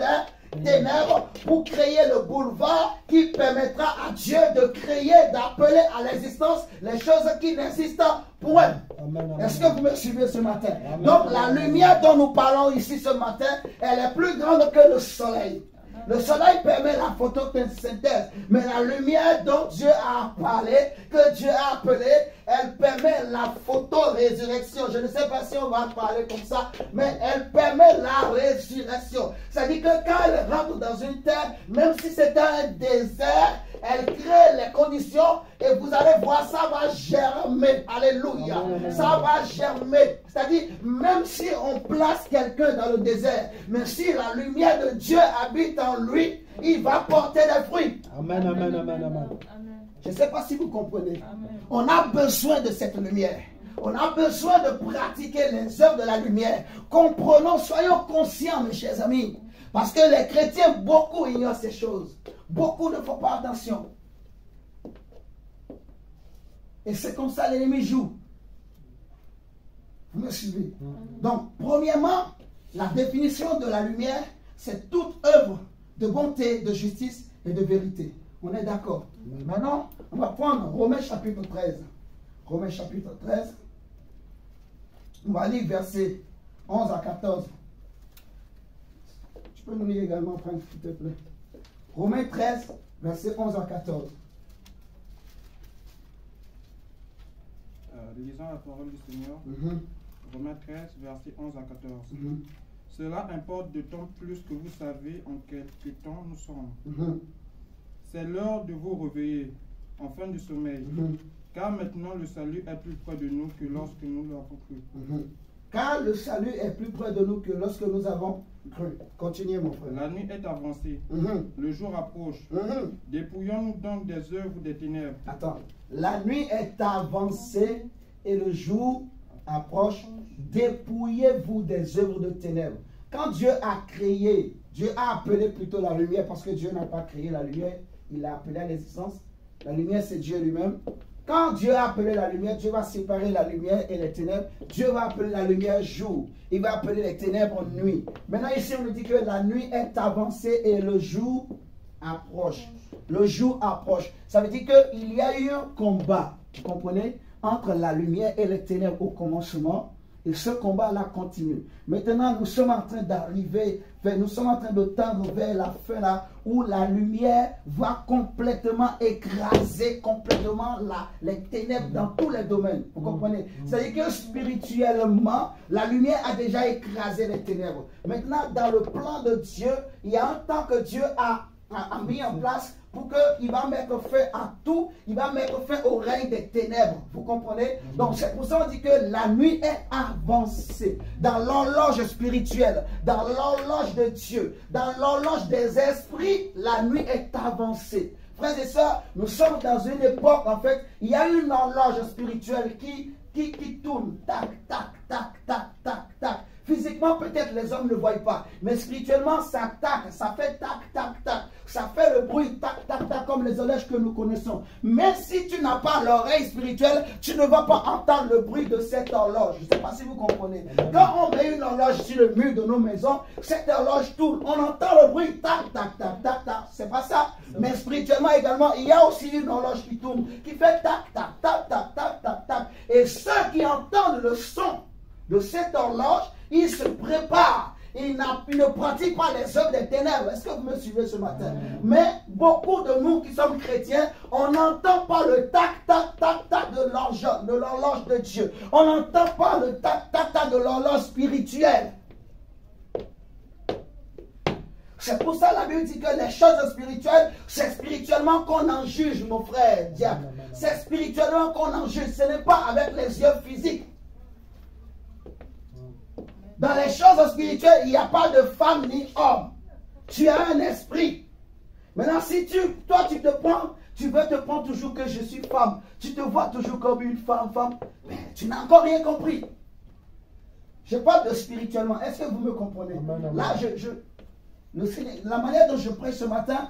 ténèbres pour créer le boulevard qui permettra à Dieu de créer, d'appeler à l'existence les choses qui n'existent point. Est-ce que vous me suivez ce matin? Amen. Donc la lumière dont nous parlons ici ce matin, elle est plus grande que le soleil. Le soleil permet la photosynthèse, mais la lumière dont Dieu a parlé, que Dieu a appelé, elle permet la photorésurrection. Je ne sais pas si on va parler comme ça, mais elle permet la résurrection. C'est-à-dire que quand elle rentre dans une terre, même si c'est un désert, elle crée les conditions et vous allez voir, ça va germer. Alléluia. Ça va germer. C'est-à-dire, même si on place quelqu'un dans le désert, mais si la lumière de Dieu habite en lui, il va porter des fruits. Amen, amen, amen, amen. Je ne sais pas si vous comprenez. Amen. On a besoin de cette lumière. On a besoin de pratiquer les œuvres de la lumière. Comprenons, soyons conscients, mes chers amis. Parce que les chrétiens, beaucoup ignorent ces choses. Beaucoup ne font pas attention. Et c'est comme ça l'ennemi joue. Vous me suivez? Donc, premièrement, la définition de la lumière, c'est toute œuvre de bonté, de justice et de vérité. On est d'accord? Maintenant, on va prendre Romains chapitre 13. Romains chapitre 13. On va lire versets 11 à 14. Tu peux nous lire également, Franck, s'il te plaît. Romains 13, versets 11 à 14. Lisons la parole du Seigneur. Romains 13, versets 11 à 14. Cela importe d'autant plus que vous savez en quel temps nous sommes. C'est l'heure de vous réveiller, en fin du sommeil, car maintenant le salut est plus près de nous que lorsque nous l'avons cru. Car le salut est plus près de nous que lorsque nous avons cru. Continuez, mon frère. La nuit est avancée, le jour approche. Dépouillons-nous donc des œuvres des ténèbres. Attends. La nuit est avancée et le jour approche. Dépouillez-vous des œuvres de ténèbres. Quand Dieu a créé, Dieu a appelé plutôt la lumière, parce que Dieu n'a pas créé la lumière, il l'a appelé à l'existence. La lumière, c'est Dieu lui-même. Quand Dieu a appelé la lumière, Dieu va séparer la lumière et les ténèbres. Dieu va appeler la lumière jour. Il va appeler les ténèbres nuit. Maintenant, ici, on nous dit que la nuit est avancée et le jour approche. Le jour approche. Ça veut dire qu'il y a eu un combat, vous comprenez, entre la lumière et les ténèbres au commencement. Et ce combat-là continue. Maintenant, nous sommes en train d'arriver, nous sommes en train de tendre vers la fin là, où la lumière va complètement écraser complètement les ténèbres dans tous les domaines. Vous comprenez? C'est-à-dire que spirituellement, la lumière a déjà écrasé les ténèbres. Maintenant, dans le plan de Dieu, il y a un temps que Dieu a mis en place pour qu'il va mettre fin à tout, il va mettre fin au règne des ténèbres. Vous comprenez? Donc c'est pour ça qu'on dit que la nuit est avancée dans l'horloge spirituelle, dans l'horloge de Dieu, dans l'horloge des esprits, la nuit est avancée. Frères et sœurs, nous sommes dans une époque, en fait, il y a une horloge spirituelle qui tourne, tac, tac, tac, tac, tac, tac. Physiquement, peut-être les hommes ne voient pas, mais spirituellement, ça tac, ça fait tac, tac, tac. Ça fait le bruit tac, tac, tac, comme les horloges que nous connaissons. Mais si tu n'as pas l'oreille spirituelle, tu ne vas pas entendre le bruit de cette horloge. Je ne sais pas si vous comprenez. Quand on met une horloge sur le mur de nos maisons, cette horloge tourne. On entend le bruit tac, tac, tac, tac, tac. C'est pas ça. Mais spirituellement également, il y a aussi une horloge qui tourne, qui fait tac, tac, tac, tac, tac, tac, tac. Et ceux qui entendent le son de cette horloge, ils se préparent. Ils ne pratiquent pas les œuvres des ténèbres. Est-ce que vous me suivez ce matin? Mais beaucoup de nous qui sommes chrétiens, on n'entend pas le tac, tac, tac, tac de l'horloge de Dieu. On n'entend pas le tac, tac, tac de l'horloge spirituelle. C'est pour ça la Bible dit que les choses spirituelles, c'est spirituellement qu'on en juge, mon frère diable. C'est spirituellement qu'on en juge. Ce n'est pas avec les yeux physiques. Dans les choses spirituelles, il n'y a pas de femme ni homme. Tu as un esprit. Maintenant, si toi tu veux te prendre toujours que je suis femme. Tu te vois toujours comme une femme. Mais tu n'as encore rien compris. Je parle de spirituellement. Est-ce que vous me comprenez? Là, la manière dont je prêche ce matin,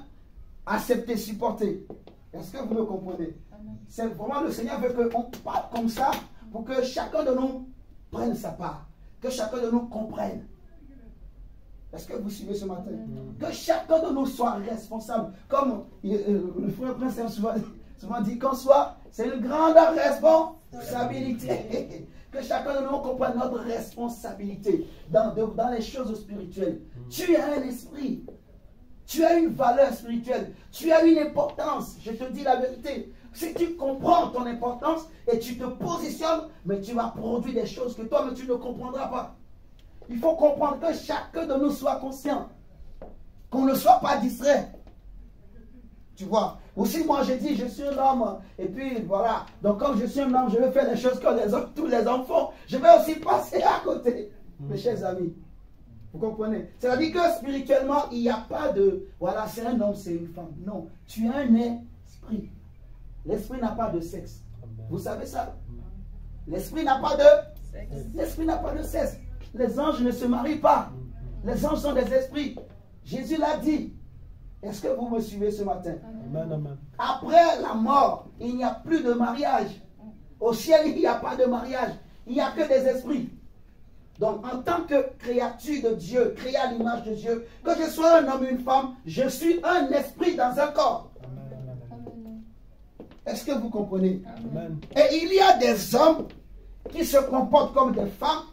accepter, supporter. Est-ce que vous me comprenez? C'est vraiment le Seigneur veut qu'on parle comme ça pour que chacun de nous prenne sa part. Que chacun de nous comprenne. Est-ce que vous suivez ce matin? Que chacun de nous soit responsable. Comme le frère Prince a souvent dit qu'on soit, c'est une grande responsabilité. Que chacun de nous comprenne notre responsabilité dans les choses spirituelles. Tu as un esprit. Tu as une valeur spirituelle. Tu as une importance. Je te dis la vérité. Si tu comprends ton importance et tu te positionnes, mais tu vas produire des choses que toi, mais tu ne comprendras pas. Il faut comprendre que chacun de nous soit conscient. Qu'on ne soit pas distrait. Tu vois. Aussi, moi, je dis, je suis un homme. Et puis, voilà. Donc, comme je suis un homme, je vais faire les choses que tous les hommes font. Je vais aussi passer à côté. Mes chers amis. Vous comprenez? C'est-à-dire que spirituellement, il n'y a pas de... Voilà, c'est un homme, c'est une femme. Non. Tu as un esprit. L'esprit n'a pas de sexe. Vous savez ça? L'esprit n'a pas de sexe. L'esprit n'a pas de sexe. Les anges ne se marient pas. Les anges sont des esprits. Jésus l'a dit. Est-ce que vous me suivez ce matin? Amen, amen. Après la mort, il n'y a plus de mariage. Au ciel, il n'y a pas de mariage. Il n'y a que des esprits. Donc, en tant que créature de Dieu, créée à l'image de Dieu, que je sois un homme ou une femme, je suis un esprit dans un corps. Est-ce que vous comprenez? Amen. Et il y a des hommes qui se comportent comme des femmes.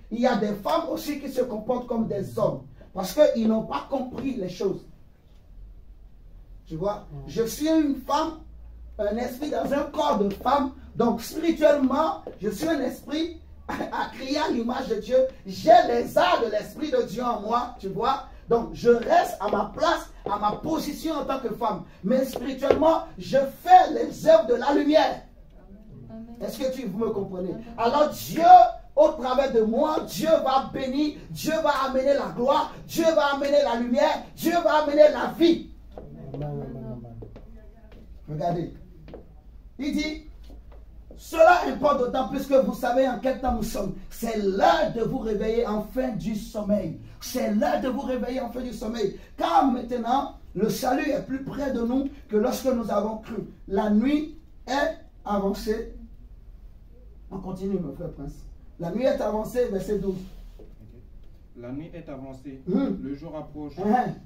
Il y a des femmes aussi qui se comportent comme des hommes. Parce qu'ils n'ont pas compris les choses. Tu vois? Je suis une femme, un esprit dans un corps de femme. Donc spirituellement, je suis un esprit à créer à l'image de Dieu. J'ai les arts de l'esprit de Dieu en moi. Tu vois? Donc je reste à ma place, à ma position en tant que femme. Mais spirituellement, je fais les œuvres de la lumière. Est-ce que vous me comprenez? Alors Dieu, au travers de moi, Dieu va bénir, Dieu va amener la gloire, Dieu va amener la lumière, Dieu va amener la vie. Regardez. Il dit, cela importe d'autant plus que vous savez en quel temps nous sommes. C'est l'heure de vous réveiller enfin du sommeil. C'est l'heure de vous réveiller enfin du sommeil. Car maintenant, le salut est plus près de nous que lorsque nous avons cru. La nuit est avancée. On continue, mon frère Prince. La nuit est avancée, verset 12. La nuit est avancée, le jour approche.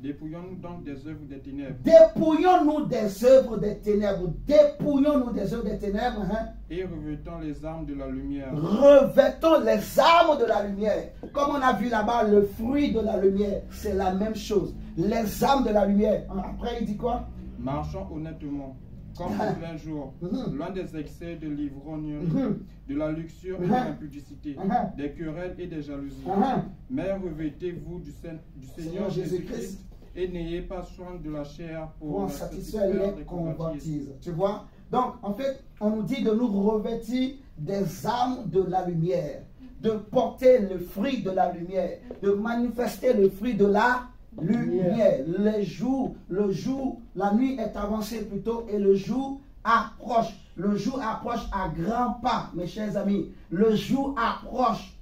Dépouillons-nous donc des œuvres des ténèbres. Dépouillons-nous des œuvres des ténèbres. Dépouillons-nous des œuvres des ténèbres. Et revêtons les armes de la lumière. Revêtons les armes de la lumière. Comme on a vu là-bas, le fruit de la lumière, c'est la même chose. Les armes de la lumière. Après, il dit quoi? Marchons honnêtement, comme au plein jour, loin des excès de l'ivrognerie, de la luxure et de l'impudicité, des querelles et des jalousies. Mais revêtez-vous du Seigneur Jésus-Christ et n'ayez pas soin de la chair pour en satisfaire les convoitises. Tu vois? Donc, en fait, on nous dit de nous revêtir des armes de la lumière, de porter le fruit de la lumière, de manifester le fruit de la lumière. Le jour, la nuit est avancée plutôt et le jour approche. Le jour approche à grands pas, mes chers amis. Le jour approche.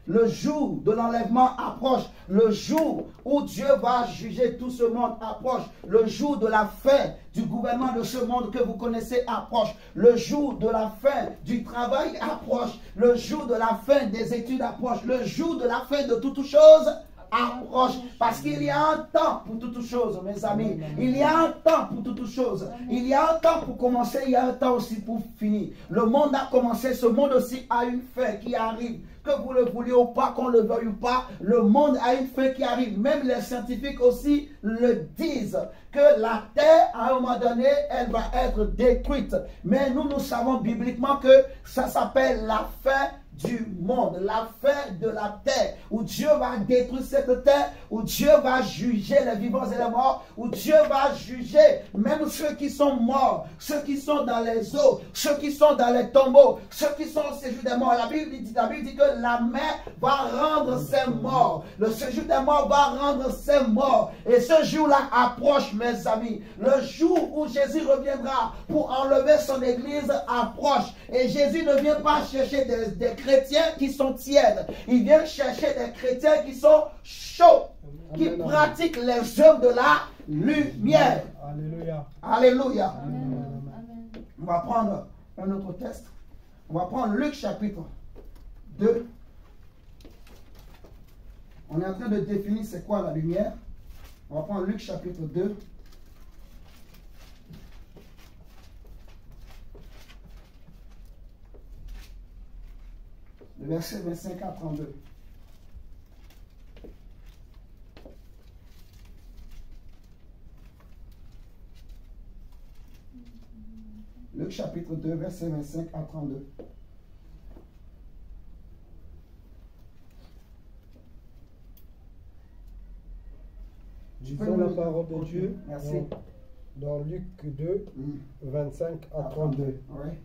Le jour de l'enlèvement approche. Le jour où Dieu va juger tout ce monde approche. Le jour de la fin du gouvernement de ce monde que vous connaissez approche. Le jour de la fin du travail approche. Le jour de la fin des études approche. Le jour de la fin de toutes choses approche, parce qu'il y a un temps pour toutes choses, mes amis. Il y a un temps pour toutes choses. Il y a un temps pour commencer, il y a un temps aussi pour finir. Le monde a commencé, ce monde aussi a une fin qui arrive. Que vous le vouliez ou pas, qu'on le veuille ou pas, le monde a une fin qui arrive. Même les scientifiques aussi le disent, que la terre, à un moment donné, elle va être détruite. Mais nous savons bibliquement que ça s'appelle la fin du monde, la fin de la terre, où Dieu va détruire cette terre, où Dieu va juger les vivants et les morts, où Dieu va juger même ceux qui sont morts, ceux qui sont dans les eaux, ceux qui sont dans les tombeaux, ceux qui sont au séjour des morts. La Bible dit que la mer va rendre ses morts, le séjour des morts va rendre ses morts, et ce jour-là approche, mes amis. Le jour où Jésus reviendra pour enlever son église approche, et Jésus ne vient pas chercher des chrétiens qui sont tièdes. Il vient chercher des chrétiens qui sont chauds, qui pratiquent les œuvres de la lumière. Alléluia. Alléluia. On va prendre un autre texte. On va prendre Luc chapitre 2. On est en train de définir c'est quoi la lumière. On va prendre Luc chapitre 2. Le verset 25 à 32. Luc chapitre 2, verset 25 à 32. Disons la parole de Dieu. Merci. Dans Luc 2, 25 à 32. Ouais.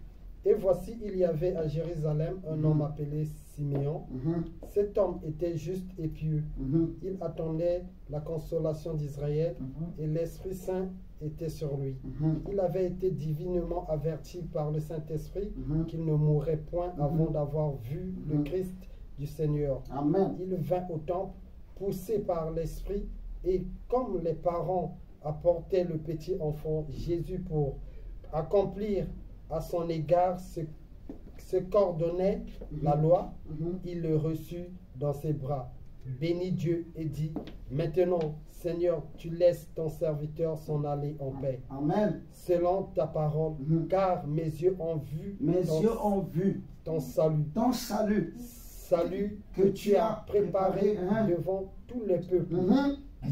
Et voici, il y avait à Jérusalem un homme appelé Siméon. Cet homme était juste et pieux. Il attendait la consolation d'Israël et l'Esprit Saint était sur lui. Il avait été divinement averti par le Saint-Esprit qu'il ne mourrait point avant d'avoir vu le Christ du Seigneur. Amen. Il vint au temple, poussé par l'Esprit, et comme les parents apportaient le petit enfant Jésus pour accomplir à son égard ce qu'ordonnait la loi, il le reçut dans ses bras, bénit Dieu et dit: Maintenant, Seigneur, tu laisses ton serviteur s'en aller en paix. Amen. Selon ta parole, car mes yeux ont vu ton salut. Ton salut. Salut que tu as préparé devant tous les peuples.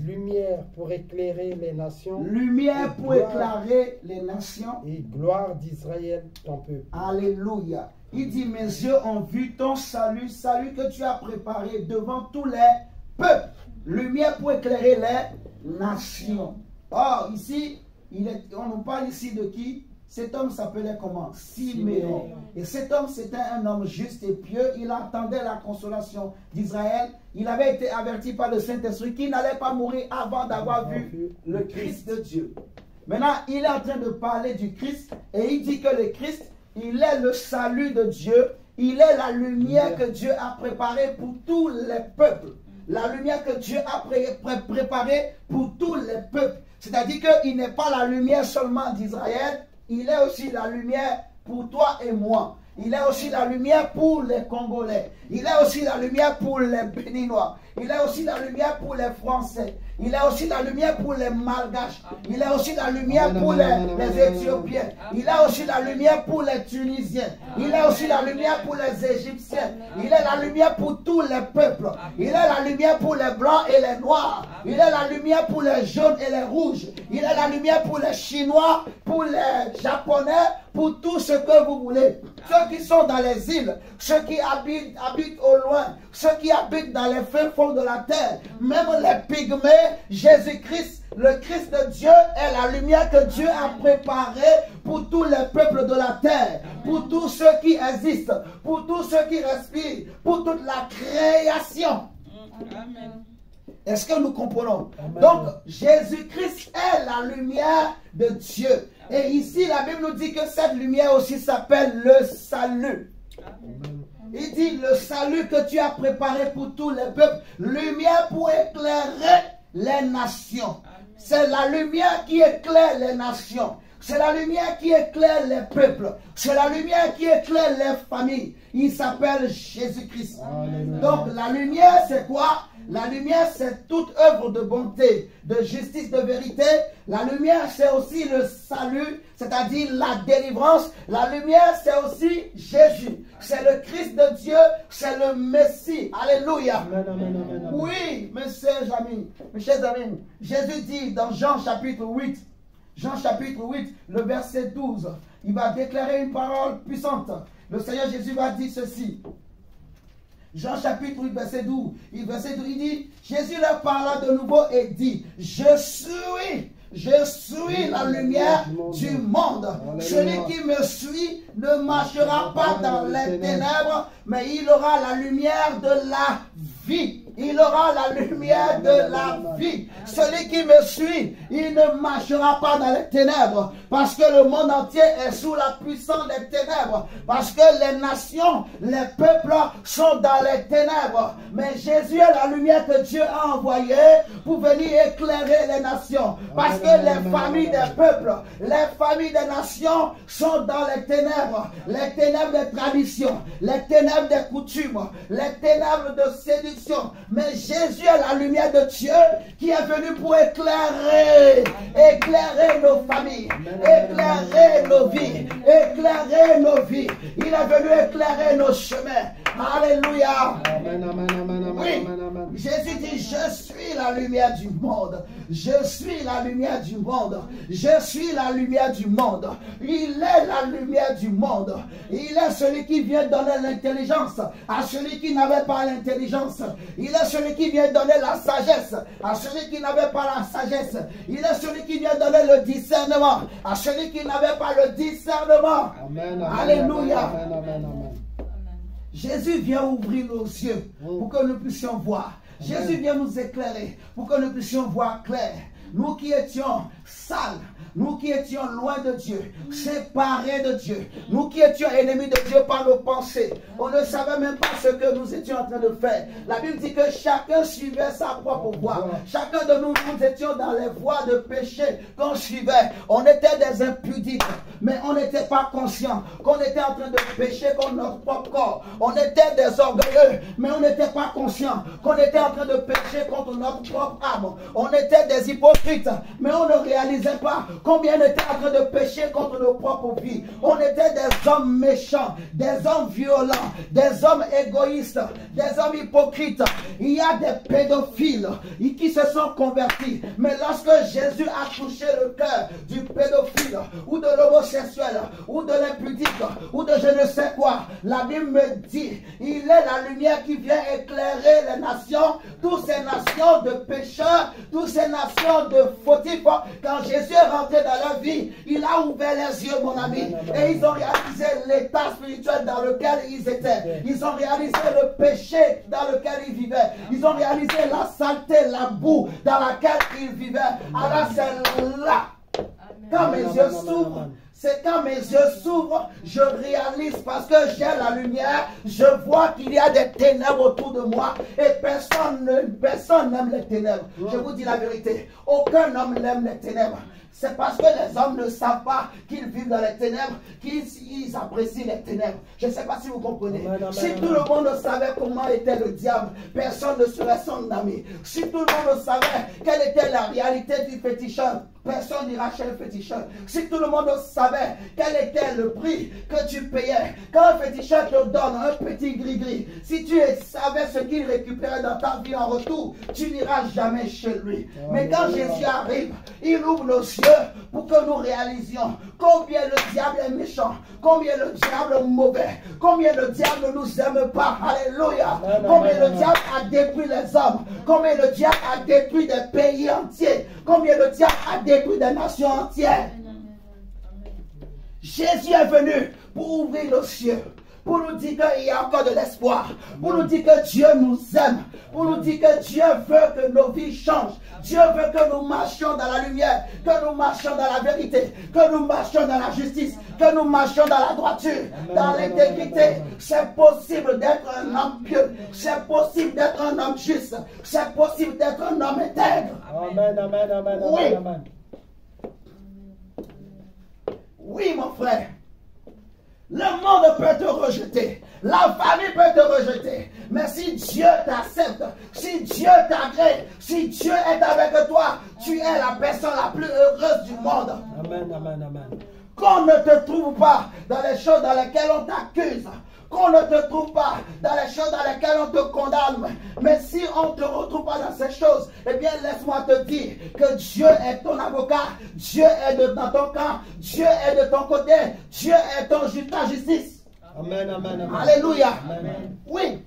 Lumière pour éclairer les nations. Lumière pour éclairer les nations. Et gloire d'Israël, ton peuple. Alléluia. Il dit: mes yeux ont vu ton salut, salut que tu as préparé devant tous les peuples. Lumière pour éclairer les nations. Or, ici, on nous parle ici de qui? Cet homme s'appelait comment? Siméon. Et cet homme, c'était un homme juste et pieux. Il attendait la consolation d'Israël. Il avait été averti par le Saint-Esprit qu'il n'allait pas mourir avant d'avoir vu le Christ de Dieu. Maintenant, il est en train de parler du Christ et il dit que le Christ, il est le salut de Dieu. Il est la lumière que Dieu a préparée pour tous les peuples. La lumière que Dieu a préparée pour tous les peuples. C'est-à-dire qu'il n'est pas la lumière seulement d'Israël. Il est aussi la lumière pour toi et moi. Il est aussi la lumière pour les Congolais. Il est aussi la lumière pour les Béninois. Il est aussi la lumière pour les Français. Il est aussi la lumière pour les Malgaches. Il est aussi la lumière pour les Éthiopiens. Il est aussi la lumière pour les Tunisiens. Il est aussi la lumière pour les Égyptiens. Il est la lumière pour tous les peuples. Il est la lumière pour les Blancs et les Noirs. Il est la lumière pour les jaunes et les rouges. Il est la lumière pour les Chinois, pour les Japonais, pour tout ce que vous voulez. Ceux qui sont dans les îles, ceux qui habitent au loin, ceux qui habitent dans les fins fonds de la terre, même les pygmées, Jésus-Christ, le Christ de Dieu est la lumière que Dieu a préparée pour tous les peuples de la terre, pour tous ceux qui existent, pour tous ceux qui respirent, pour toute la création. Amen. Est-ce que nous comprenons? Amen. Donc, Jésus-Christ est la lumière de Dieu. Et ici, la Bible nous dit que cette lumière aussi s'appelle le salut. Amen. Il dit le salut que tu as préparé pour tous les peuples, lumière pour éclairer les nations. C'est la lumière qui éclaire les nations. C'est la lumière qui éclaire les peuples. C'est la lumière qui éclaire les familles. Il s'appelle Jésus-Christ. Donc la lumière, c'est quoi? La lumière, c'est toute œuvre de bonté, de justice, de vérité. La lumière, c'est aussi le salut, c'est-à-dire la délivrance. La lumière, c'est aussi Jésus. C'est le Christ de Dieu, c'est le Messie. Alléluia. Oui, mes chers amis, Jésus dit dans Jean chapitre 8, le verset 12, il va déclarer une parole puissante. Le Seigneur Jésus va dire ceci. Jean chapitre 8, verset 12, il dit, Jésus leur parla de nouveau et dit, je suis la lumière du monde. Celui qui me suit ne marchera pas dans les ténèbres, mais il aura la lumière de la vie. Il aura la lumière de la vie. Celui qui me suit, il ne marchera pas dans les ténèbres. Parce que le monde entier est sous la puissance des ténèbres. Parce que les nations, les peuples sont dans les ténèbres. Mais Jésus est la lumière que Dieu a envoyée pour venir éclairer les nations. Parce que les familles des peuples, les familles des nations sont dans les ténèbres. Les ténèbres des traditions, les ténèbres des coutumes, les ténèbres de séduction. Mais Jésus est la lumière de Dieu qui est venu pour éclairer nos familles, éclairer nos vies, éclairer nos vies. Il est venu éclairer nos chemins. Alléluia. Amen, amen, amen, amen, Oui. amen, amen. Jésus dit, je suis la lumière du monde. Je suis la lumière du monde. Je suis la lumière du monde. Il est la lumière du monde. Il est celui qui vient donner l'intelligence à celui qui n'avait pas l'intelligence. Il est celui qui vient donner la sagesse à celui qui n'avait pas la sagesse. Il est celui qui vient donner le discernement à celui qui n'avait pas le discernement. Amen, amen, Alléluia. amen, amen, amen. Jésus vient ouvrir nos yeux pour que nous puissions voir. Jésus vient nous éclairer pour que nous puissions voir clair. Nous qui étions sales, nous qui étions loin de Dieu, séparés de Dieu, nous qui étions ennemis de Dieu par nos pensées, on ne savait même pas ce que nous étions en train de faire. La Bible dit que chacun suivait sa propre voie. Chacun de nous, nous étions dans les voies de péché qu'on suivait. On était des impudiques, mais on n'était pas conscient qu'on était en train de pécher contre notre propre corps. On était des orgueilleux, mais on n'était pas conscient qu'on était en train de pécher contre notre propre âme. On était des hypocrites, mais on ne réalisait pas combien on était en train de pécher contre nos propres vies. On était des hommes méchants, des hommes violents, des hommes égoïstes, des hommes hypocrites. Il y a des pédophiles qui se sont convertis. Mais lorsque Jésus a touché le cœur du pédophile, ou de l'homosexuel, ou de l'impudique, ou de je ne sais quoi, la Bible me dit, il est la lumière qui vient éclairer les nations, toutes ces nations de pécheurs, toutes ces nations de fautifs. Quand Jésus est rentré dans leur vie, il a ouvert les yeux, mon ami, et ils ont réalisé l'état spirituel dans lequel ils étaient. Ils ont réalisé le péché dans lequel ils vivaient. Ils ont réalisé la saleté, la boue dans laquelle ils vivaient. Alors c'est là, quand mes yeux s'ouvrent, c'est quand mes yeux s'ouvrent, je réalise parce que j'ai la lumière, je vois qu'il y a des ténèbres autour de moi et personne n'aime les ténèbres. Je vous dis la vérité, aucun homme n'aime les ténèbres. C'est parce que les hommes ne savent pas qu'ils vivent dans les ténèbres qu'ils apprécient les ténèbres. Je ne sais pas si vous comprenez. Si tout le monde savait comment était le diable, personne ne serait son ami. Si tout le monde savait quelle était la réalité du féticheur, personne n'ira chez le féticheur. Si tout le monde savait quel était le prix que tu payais, quand un féticheur te donne un petit gris-gris, si tu savais ce qu'il récupérait dans ta vie en retour, tu n'iras jamais chez lui. Mais quand Jésus arrive, il ouvre nos yeux pour que nous réalisions combien le diable est méchant, combien le diable est mauvais, combien le diable ne nous aime pas. Alléluia. Combien le diable a détruit les hommes, combien le diable a détruit des pays entiers, combien le diable a détruit des nations entières. Jésus est venu pour ouvrir nos cieux, pour nous dire qu'il y a encore de l'espoir, pour nous dire que Dieu nous aime, pour nous dire que Dieu veut que nos vies changent. Dieu veut que nous marchions dans la lumière, que nous marchions dans la vérité, que nous marchions dans la justice, que nous marchions dans la droiture, dans l'intégrité. C'est possible d'être un homme pieux, c'est possible d'être un homme juste, c'est possible d'être un homme intègre. Amen, amen, amen, Oui. amen, amen. Oui, mon frère. Le monde peut te rejeter. La famille peut te rejeter. Mais si Dieu t'accepte, si Dieu t'agrée, si Dieu est avec toi, tu es la personne la plus heureuse du monde. Amen, amen, amen. Qu'on ne te trouve pas dans les choses dans lesquelles on t'accuse. Qu'on ne te trouve pas dans les choses dans lesquelles on te condamne. Mais si on ne te retrouve pas dans ces choses, eh bien laisse-moi te dire que Dieu est ton avocat, Dieu est dans ton camp, Dieu est de ton côté, Dieu est ta justice. Amen, amen, amen. Alléluia. Amen. Oui.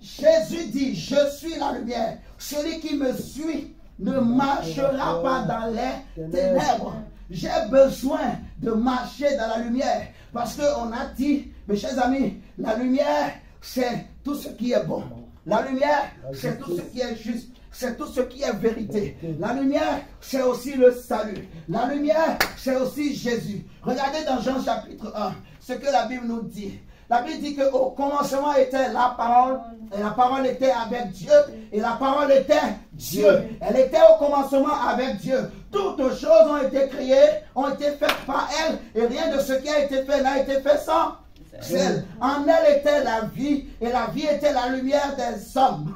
Jésus dit, je suis la lumière. Celui qui me suit ne marchera pas dans les ténèbres. J'ai besoin de marcher dans la lumière. Parce qu'on a dit, mes chers amis, la lumière, c'est tout ce qui est bon. La lumière, c'est tout ce qui est juste. C'est tout ce qui est vérité. La lumière, c'est aussi le salut. La lumière, c'est aussi Jésus. Regardez dans Jean chapitre 1, ce que la Bible nous dit. La Bible dit qu'au commencement était la parole, et la parole était avec Dieu, et la parole était Dieu. Elle était au commencement avec Dieu. Toutes choses ont été créées, ont été faites par elle, et rien de ce qui a été fait n'a été fait sans En elle était la vie, et la vie était la lumière des hommes.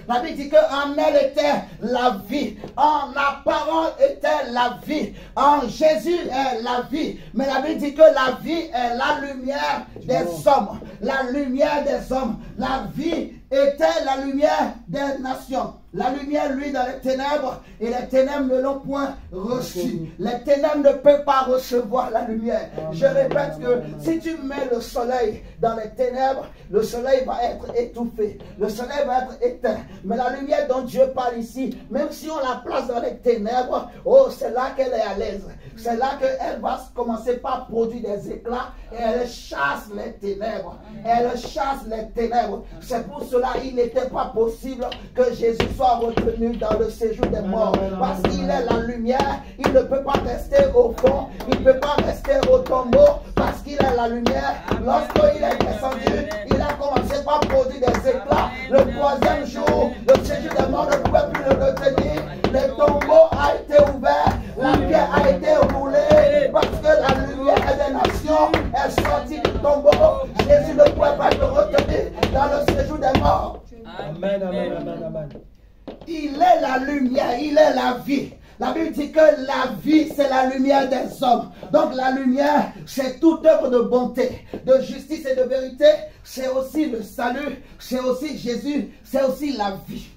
La Bible dit qu'en elle était la vie. En la parole était la vie. En Jésus est la vie. Mais la Bible dit que la vie est la lumière des hommes. La lumière des hommes. La vie était la lumière des nations. La lumière, lui, dans les ténèbres, et les ténèbres ne l'ont point reçu. Les ténèbres ne peuvent pas recevoir la lumière. Je répète que si tu mets le soleil dans les ténèbres, le soleil va être étouffé. Le soleil va être éteint. Mais la lumière dont Dieu parle ici, même si on la place dans les ténèbres, oh, c'est là qu'elle est à l'aise. C'est là qu'elle va commencer par produire des éclats et elle chasse les ténèbres. Elle chasse les ténèbres. C'est pour cela qu'il n'était pas possible que Jésus soit retenu dans le séjour des morts. Parce qu'il est la lumière, il ne peut pas rester au fond, il ne peut pas rester au tombeau parce qu'il est la lumière. Lorsqu'il est descendu, il a commencé par produire des éclats. Le troisième jour, le séjour des morts ne pouvait plus le retenir. Le tombeau a été ouvert, la pierre a été roulée parce que la lumière des nations est sortie du tombeau. Jésus ne pouvait pas le retenir dans le séjour des morts. Amen, amen, amen, amen. Il est la lumière, il est la vie. La Bible dit que la vie, c'est la lumière des hommes. Donc la lumière, c'est toute œuvre de bonté, de justice et de vérité. C'est aussi le salut, c'est aussi Jésus, c'est aussi la vie.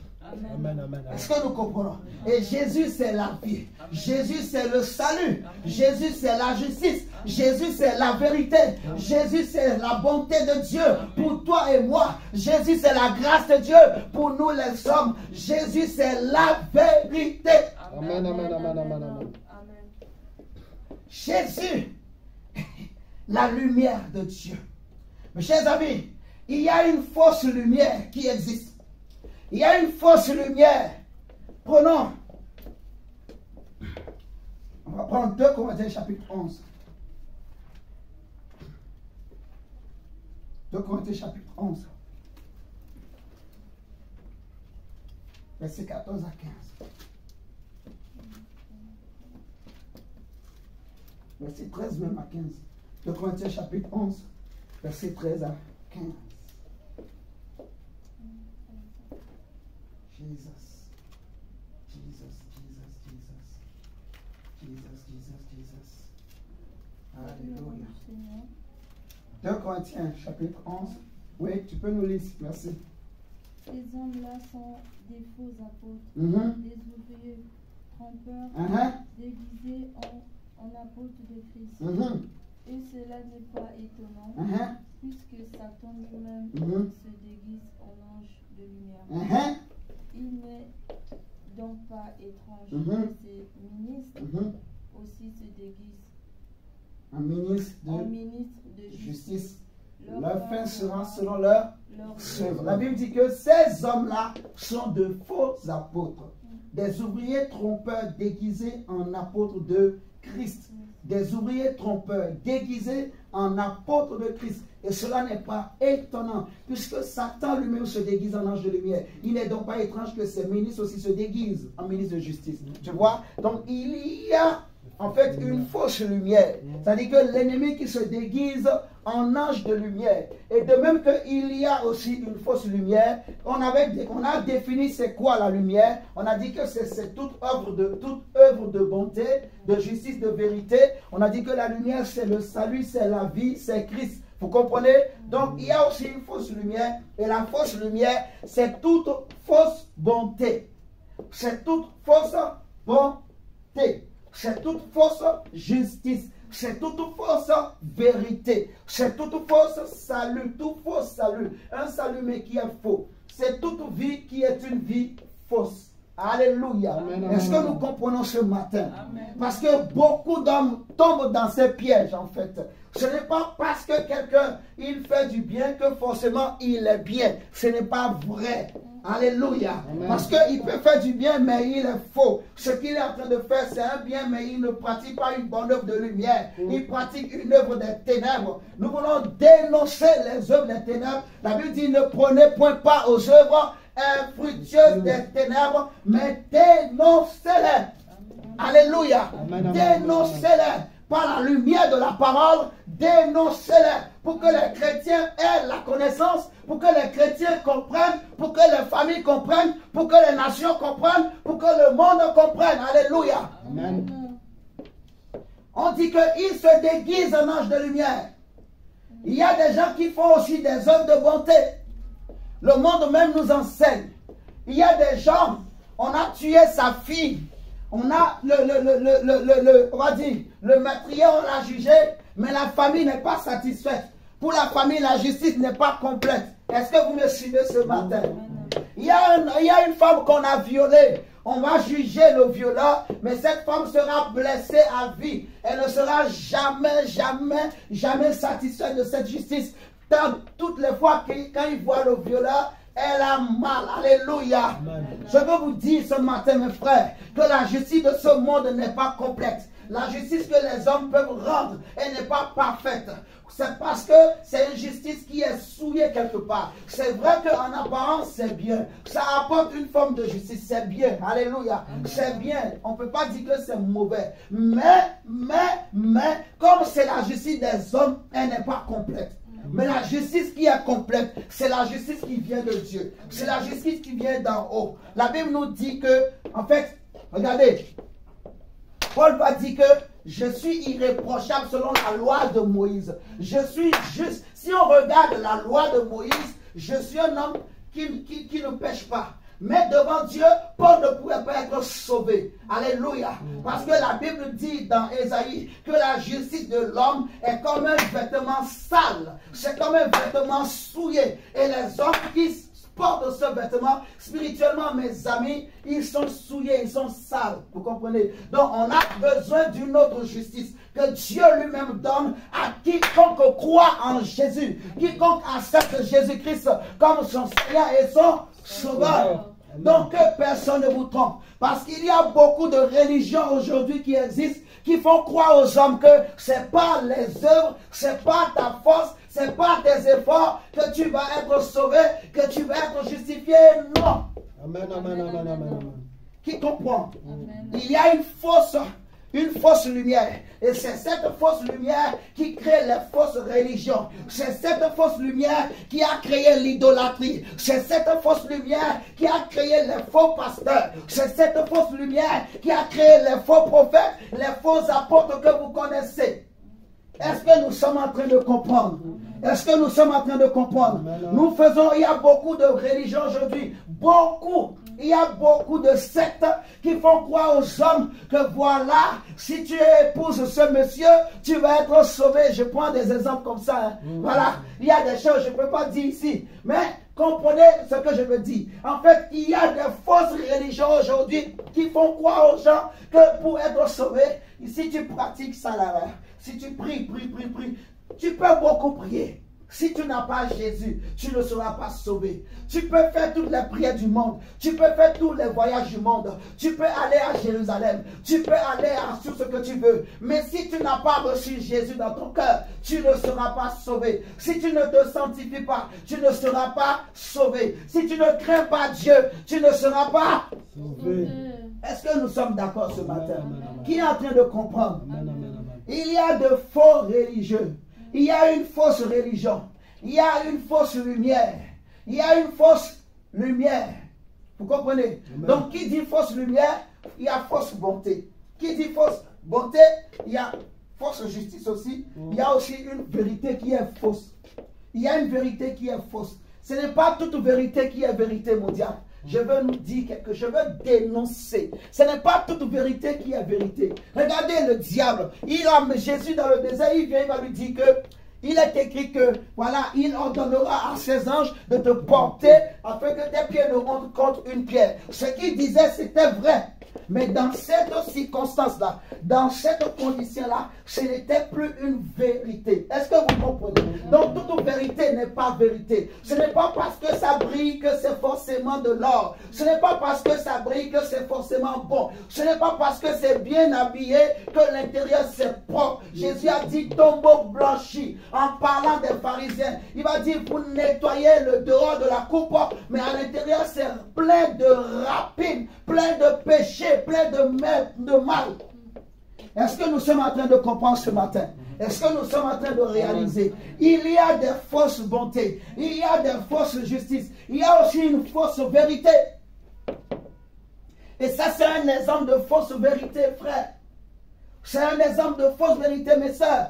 Amen, amen. Est-ce que nous comprenons? Et Jésus, c'est la vie. Jésus, c'est le salut. Jésus, c'est la justice. Jésus, c'est la vérité. Jésus, c'est la bonté de Dieu pour toi et moi. Jésus, c'est la grâce de Dieu pour nous les hommes. Jésus, c'est la vérité. Amen, amen, amen, amen, amen. Jésus, la lumière de Dieu. Mes chers amis, il y a une fausse lumière qui existe. Il y a une fausse lumière. Prenons. On va prendre 2 Corinthiens chapitre 11. 2 Corinthiens chapitre 11. Versets 14 à 15. Verset 13 même à 15. 2 Corinthiens chapitre 11. Verset 13 à 15. Jesus, Jesus, Jesus, Jesus, Jesus, Jesus, Jesus. Alléluia. 2 Corinthiens, chapitre 11. Oui, tu peux nous lire, merci. Ces hommes-là sont des faux apôtres, des ouvriers trompeurs, déguisés en apôtres de Christ. Et cela n'est pas étonnant, puisque Satan lui-même se déguise en ange de lumière. Il n'est donc pas étrange que ces ministres aussi se déguisent en ministre de justice. Leur fin sera selon leur œuvre. La Bible dit que ces hommes-là sont de faux apôtres, des ouvriers trompeurs déguisés en apôtres de Christ. Des ouvriers trompeurs déguisés en apôtres de Christ. Et cela n'est pas étonnant, puisque Satan lui-même se déguise en ange de lumière. Il n'est donc pas étrange que ces ministres aussi se déguisent en ministres de justice. Tu vois? Donc il y a en fait une fausse lumière. C'est-à-dire que l'ennemi qui se déguise en ange de lumière. Et de même qu'il y a aussi une fausse lumière, on a défini c'est quoi la lumière. On a dit que c'est toute œuvre de bonté, de justice, de vérité. On a dit que la lumière c'est le salut, c'est la vie, c'est Christ. Vous comprenez? Donc il y a aussi une fausse lumière. Et la fausse lumière, c'est toute fausse bonté. C'est toute fausse bonté. C'est toute fausse justice. C'est toute fausse vérité. C'est toute fausse salut. Tout faux salut. Un salut mais qui est faux. C'est toute vie qui est une vie fausse. Alléluia. Est-ce que nous comprenons ce matin? Amen. Parce que beaucoup d'hommes tombent dans ces pièges en fait. Ce n'est pas parce que quelqu'un il fait du bien que forcément il est bien. Ce n'est pas vrai. Alléluia. Amen. Parce qu'il peut faire du bien mais il est faux. Ce qu'il est en train de faire c'est un bien mais il ne pratique pas une bonne œuvre de lumière. Il pratique une œuvre des ténèbres. Nous voulons dénoncer les œuvres des ténèbres. La Bible dit ne prenez point part aux œuvres infructueuses des ténèbres, mais dénoncez-les. Alléluia. Dénoncez-les. par la lumière de la parole, dénoncez-les pour que les chrétiens aient la connaissance, pour que les chrétiens comprennent, pour que les familles comprennent, pour que les nations comprennent, pour que le monde comprenne. Alléluia. Amen. On dit qu'il se déguise en ange de lumière. Il y a des gens qui font aussi des œuvres de bonté. Le monde même nous enseigne. Il y a des gens, on a tué sa fille. On a on va dire, le meurtrier, on l'a jugé, mais la famille n'est pas satisfaite. Pour la famille, la justice n'est pas complète. Est-ce que vous me suivez ce matin? Il y a une femme qu'on a violée. On va juger le violeur, mais cette femme sera blessée à vie. Elle ne sera jamais satisfaite de cette justice. Toutes les fois quand il voit le violeur, elle a mal. Alléluia. Amen. Je veux vous dire ce matin, mes frères, que la justice de ce monde n'est pas complète. La justice que les hommes peuvent rendre, elle n'est pas parfaite. C'est parce que c'est une justice qui est souillée quelque part. C'est vrai qu'en apparence, c'est bien. Ça apporte une forme de justice. C'est bien. Alléluia. C'est bien. On ne peut pas dire que c'est mauvais. Mais, comme c'est la justice des hommes, elle n'est pas complète. Mais la justice qui est complète, c'est la justice qui vient de Dieu. C'est la justice qui vient d'en haut. La Bible nous dit que, en fait, regardez, Paul va dire que je suis irréprochable selon la loi de Moïse. Je suis juste. Si on regarde la loi de Moïse, je suis un homme qui ne pêche pas. Mais devant Dieu, Paul ne pouvait pas être sauvé. Alléluia. Parce que la Bible dit dans Ésaïe que la justice de l'homme est comme un vêtement sale. C'est comme un vêtement souillé. Et les hommes qui portent ce vêtement, spirituellement, mes amis, ils sont souillés, ils sont sales. Vous comprenez? Donc, on a besoin d'une autre justice que Dieu lui-même donne à quiconque croit en Jésus. Quiconque accepte Jésus-Christ comme son Seigneur et son Sauveur. Donc, que personne ne vous trompe. Parce qu'il y a beaucoup de religions aujourd'hui qui existent, qui font croire aux hommes que ce n'est pas les œuvres, ce n'est pas ta force, ce n'est pas tes efforts que tu vas être sauvé, que tu vas être justifié. Non. Amen, amen, amen, amen. Qui comprend? Amen. Il y a une fausse lumière. Et c'est cette fausse lumière qui crée les fausses religions. C'est cette fausse lumière qui a créé l'idolâtrie. C'est cette fausse lumière qui a créé les faux pasteurs. C'est cette fausse lumière qui a créé les faux prophètes, les faux apôtres que vous connaissez. Est-ce que nous sommes en train de comprendre? Est-ce que nous sommes en train de comprendre? Nous faisons, il y a beaucoup de religions aujourd'hui. Beaucoup. Il y a beaucoup de sectes qui font croire aux hommes que voilà, si tu épouses ce monsieur, tu vas être sauvé. Je prends des exemples comme ça. Hein. Voilà, il y a des choses, je ne peux pas dire ici. Mais comprenez ce que je veux dire. En fait, il y a des fausses religions aujourd'hui qui font croire aux gens que pour être sauvé, si tu pratiques ça là, si tu pries, tu peux beaucoup prier. Si tu n'as pas Jésus, tu ne seras pas sauvé. Tu peux faire toutes les prières du monde. Tu peux faire tous les voyages du monde. Tu peux aller à Jérusalem. Tu peux aller sur ce que tu veux. Mais si tu n'as pas reçu Jésus dans ton cœur, tu ne seras pas sauvé. Si tu ne te sanctifies pas, tu ne seras pas sauvé. Si tu ne crains pas Dieu, tu ne seras pas sauvé. Est-ce que nous sommes d'accord ce matin? Qui est en train de comprendre? Il y a de faux religieux. Il y a une fausse religion. Il y a une fausse lumière. Il y a une fausse lumière. Vous comprenez? Amen. Donc, qui dit fausse lumière, il y a fausse bonté. Qui dit fausse bonté, il y a fausse justice aussi. Il y a aussi une vérité qui est fausse. Il y a une vérité qui est fausse. Ce n'est pas toute vérité qui est vérité, mon diable. Je veux nous dire quelque chose, je veux dénoncer. Ce n'est pas toute vérité qui est vérité. Regardez le diable. Jésus dans le désert, il vient, il va lui dire que il est écrit que, voilà, il ordonnera à ses anges de te porter afin que tes pieds ne rentrent contre une pierre. Ce qu'il disait, c'était vrai. Mais dans cette circonstance-là, dans cette condition-là, ce n'était plus une vérité. Est-ce que vous comprenez? Donc, toute vérité n'est pas vérité. Ce n'est pas parce que ça brille que c'est forcément de l'or. Ce n'est pas parce que ça brille que c'est forcément bon. Ce n'est pas parce que c'est bien habillé que l'intérieur c'est propre. Jésus a dit tombeau blanchi. En parlant des pharisiens, il va dire vous nettoyez le dehors de la coupe, mais à l'intérieur c'est plein de rapines, plein de péchés, plein de mal. Est-ce que nous sommes en train de comprendre ce matin? Est-ce que nous sommes en train de réaliser? Il y a des fausses bontés, il y a des fausses justices, il y a aussi une fausse vérité. Et ça, c'est un exemple de fausse vérité, frère. C'est un exemple de fausse vérité, mes sœurs.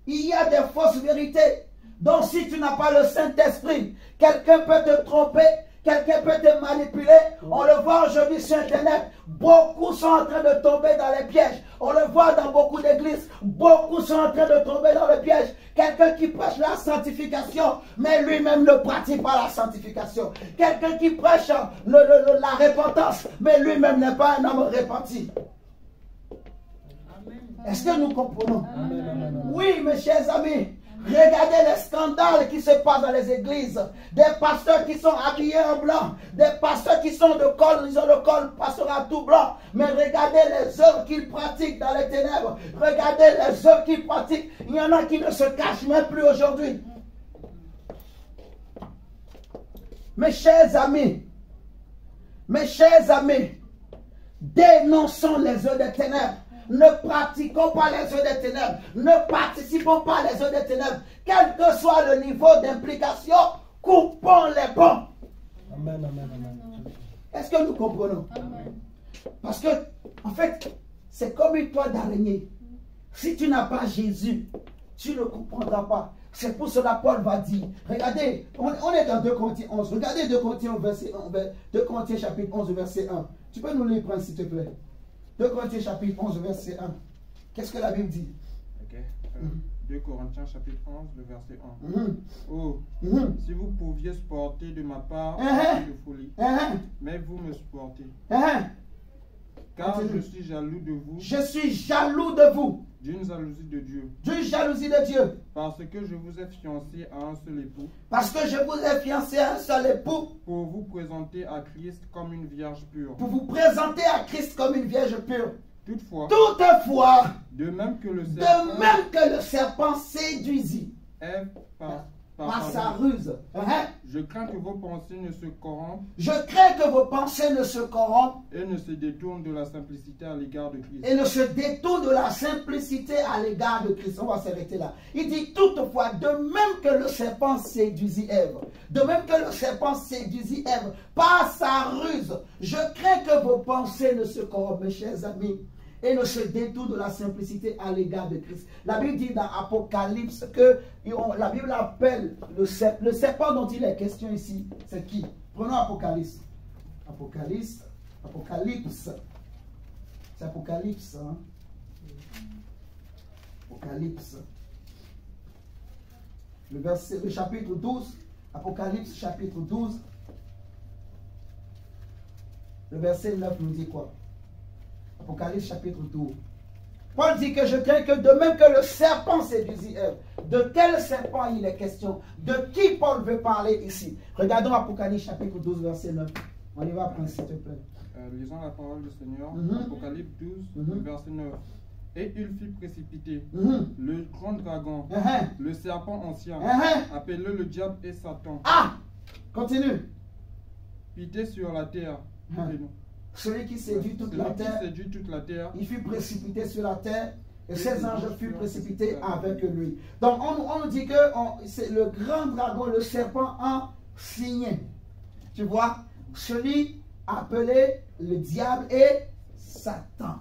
Il y a des fausses vérités. Donc, si tu n'as pas le Saint-Esprit, quelqu'un peut te tromper, quelqu'un peut te manipuler. On le voit aujourd'hui sur Internet. Beaucoup sont en train de tomber dans les pièges. On le voit dans beaucoup d'églises. Beaucoup sont en train de tomber dans le piège. Quelqu'un qui prêche la sanctification, mais lui-même ne pratique pas la sanctification. Quelqu'un qui prêche la repentance, mais lui-même n'est pas un homme repenti. Est-ce que nous comprenons? Oui, mes chers amis. Regardez les scandales qui se passent dans les églises. Des pasteurs qui sont habillés en blanc. Des pasteurs qui sont de col, ils ont le col pastoral tout blanc. Mais regardez les œuvres qu'ils pratiquent dans les ténèbres. Regardez les œuvres qu'ils pratiquent. Il y en a qui ne se cachent même plus aujourd'hui. Mes chers amis, dénonçons les œuvres des ténèbres. Ne pratiquons pas les œuvres des ténèbres. Ne participons pas les œuvres des ténèbres. Quel que soit le niveau d'implication, coupons les ponts. Amen, amen, amen. Est-ce que nous comprenons? Amen. Parce que, en fait, c'est comme une toile d'araignée. Si tu n'as pas Jésus, tu ne comprendras pas. C'est pour cela que Paul va dire. Regardez, on est dans 2 Corinthiens 11. Regardez 2 Corinthiens, verset 1, 2 Corinthiens chapitre 11, verset 1. Tu peux nous lire, prendre, s'il te plaît. 2 Corinthiens chapitre 11, verset 1. Qu'est-ce que la Bible dit? Ok. 2 Corinthiens chapitre 11, le verset 1. Oh, si vous pouviez supporter de ma part de folie, mais vous me supportez. Car je suis jaloux de vous. Je suis jaloux de vous. D'une jalousie de Dieu. D'une jalousie de Dieu. Parce que je vous ai fiancé à un seul époux. Parce que je vous ai fiancé à un seul époux. Pour vous présenter à Christ comme une vierge pure. Pour vous présenter à Christ comme une vierge pure. Toutefois, de même que le serpent séduisit Ève par sa ruse. Je crains que vos pensées ne se corrompent. Je crains que vos pensées ne se corrompent. Et ne se détournent de la simplicité à l'égard de Christ. Et ne se détournent de la simplicité à l'égard de Christ. On va s'arrêter là. Il dit toutefois, de même que le serpent séduisit Ève. De même que le serpent séduisit Ève par sa ruse. Je crains que vos pensées ne se corrompent, mes chers amis. Et ne se détourne de la simplicité à l'égard de Christ. La Bible dit dans Apocalypse que la Bible appelle le serpent dont il est question ici. C'est qui? Prenons Apocalypse. Apocalypse. C'est Apocalypse. Hein? Apocalypse. Le chapitre 12. Apocalypse chapitre 12. Le verset 9 nous dit quoi? Apocalypse chapitre 12. Paul dit que je crains que de même que le serpent séduisit Ève. De quel serpent il est question? De qui Paul veut parler ici? Regardons Apocalypse chapitre 12, verset 9. On y va prendre, s'il te plaît. Lisons la parole du Seigneur. Apocalypse 12, verset 9. Et il fut précipité, le grand dragon, le serpent ancien, appelé le diable et Satan. Ah! Continue. Pité sur la terre. Celui qui séduit toute la terre, il fut précipité sur la terre et ses anges furent précipités avec lui. Donc on nous dit que c'est le grand dragon, le serpent ancien. Tu vois, celui appelé le diable et Satan.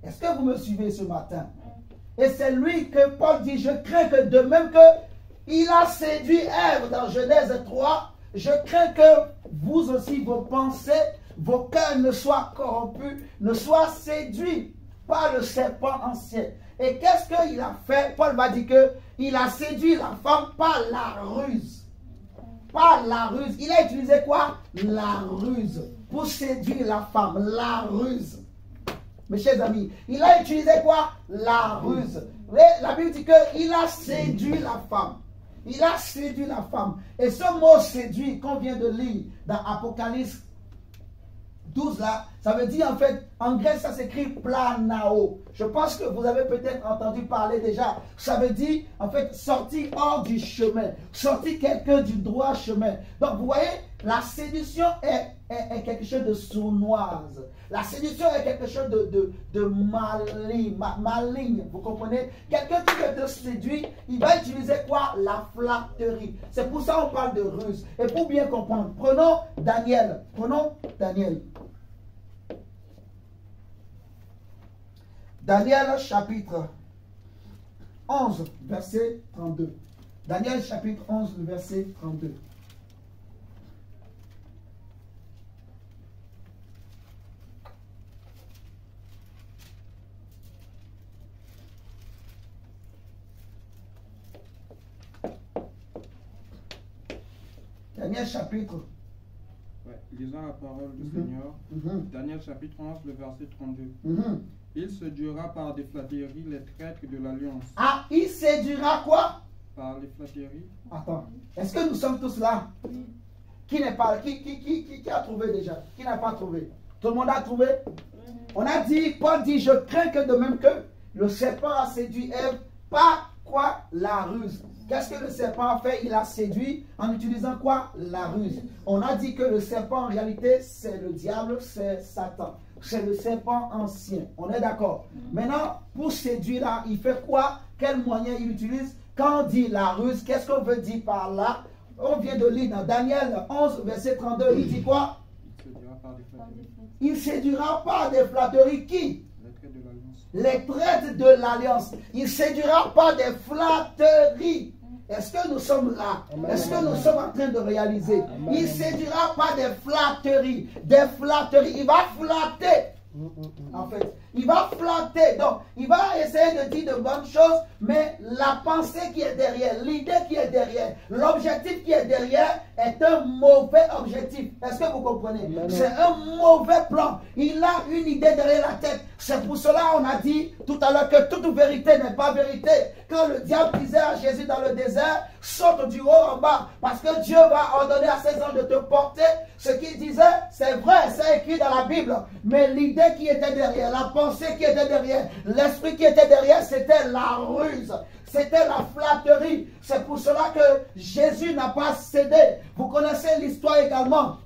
Est-ce que vous me suivez ce matin? Et c'est lui que Paul dit, je crains que de même que il a séduit Ève dans Genèse 3, je crains que vous aussi, vos pensées, vos cœurs ne soient corrompus, ne soient séduits par le serpent ancien. Et qu'est-ce qu'il a fait? Paul va dire qu'il a séduit la femme par la ruse. Par la ruse. Il a utilisé quoi? La ruse. Pour séduire la femme. La ruse. Mes chers amis, il a utilisé quoi? La ruse. La Bible dit qu'il a séduit la femme. Il a séduit la femme. Et ce mot séduit qu'on vient de lire dans Apocalypse 12 là, ça veut dire en fait, en grec ça s'écrit planao. Je pense que vous avez peut-être entendu parler déjà. Ça veut dire en fait sortir hors du chemin, sortir quelqu'un du droit chemin. Donc vous voyez, La séduction est quelque chose de sournoise. La séduction est quelque chose de maligne. Vous comprenez? Quelqu'un qui veut te séduire, il va utiliser quoi? La flatterie. C'est pour ça qu'on parle de ruse. Et pour bien comprendre, prenons Daniel. Daniel chapitre 11, verset 32. Daniel chapitre 11, verset 32. Daniel chapitre. Ouais, lisons la parole du Seigneur. Daniel chapitre 11, le verset 32. Il séduira par des flatteries les traîtres de l'alliance. Ah, il séduira quoi? Par les flatteries. Attends, est-ce que nous sommes tous là? Qui n'est pas, qui a trouvé déjà? Qui n'a pas trouvé? Tout le monde a trouvé? On a dit, Paul dit, je crains que de même que le serpent a séduit Ève, pas quoi? La ruse. Qu'est-ce que le serpent a fait? Il a séduit en utilisant quoi? La ruse. On a dit que le serpent en réalité c'est le diable, c'est Satan. C'est le serpent ancien. On est d'accord? Maintenant, pour séduire là, il fait quoi? Quel moyen il utilise? Quand on dit la ruse, qu'est-ce qu'on veut dire par là? On vient de lire dans Daniel 11, verset 32, il dit quoi? Il séduira par des flatteries qui? Les traîtres de l'alliance. Il séduira par des flatteries. Est-ce que nous sommes là? Est-ce que nous sommes en train de réaliser? Il séduira par des flatteries. Des flatteries. Il va flatter. En fait, il va flatter. Donc, il va essayer de dire de bonnes choses, mais la pensée qui est derrière, l'idée qui est derrière, l'objectif qui est derrière est un mauvais objectif. Est-ce que vous comprenez? C'est un mauvais plan. Il a une idée derrière la tête. C'est pour cela qu'on a dit tout à l'heure que toute vérité n'est pas vérité. Quand le diable disait à Jésus dans le désert, saute du haut en bas, parce que Dieu va ordonner à ses anges de te porter, ce qu'il disait, c'est vrai, c'est écrit dans la Bible. Mais l'idée qui était derrière, la pensée qui était derrière, l'esprit qui était derrière, c'était la ruse. C'était la flatterie. C'est pour cela que Jésus n'a pas cédé. Vous connaissez l'histoire également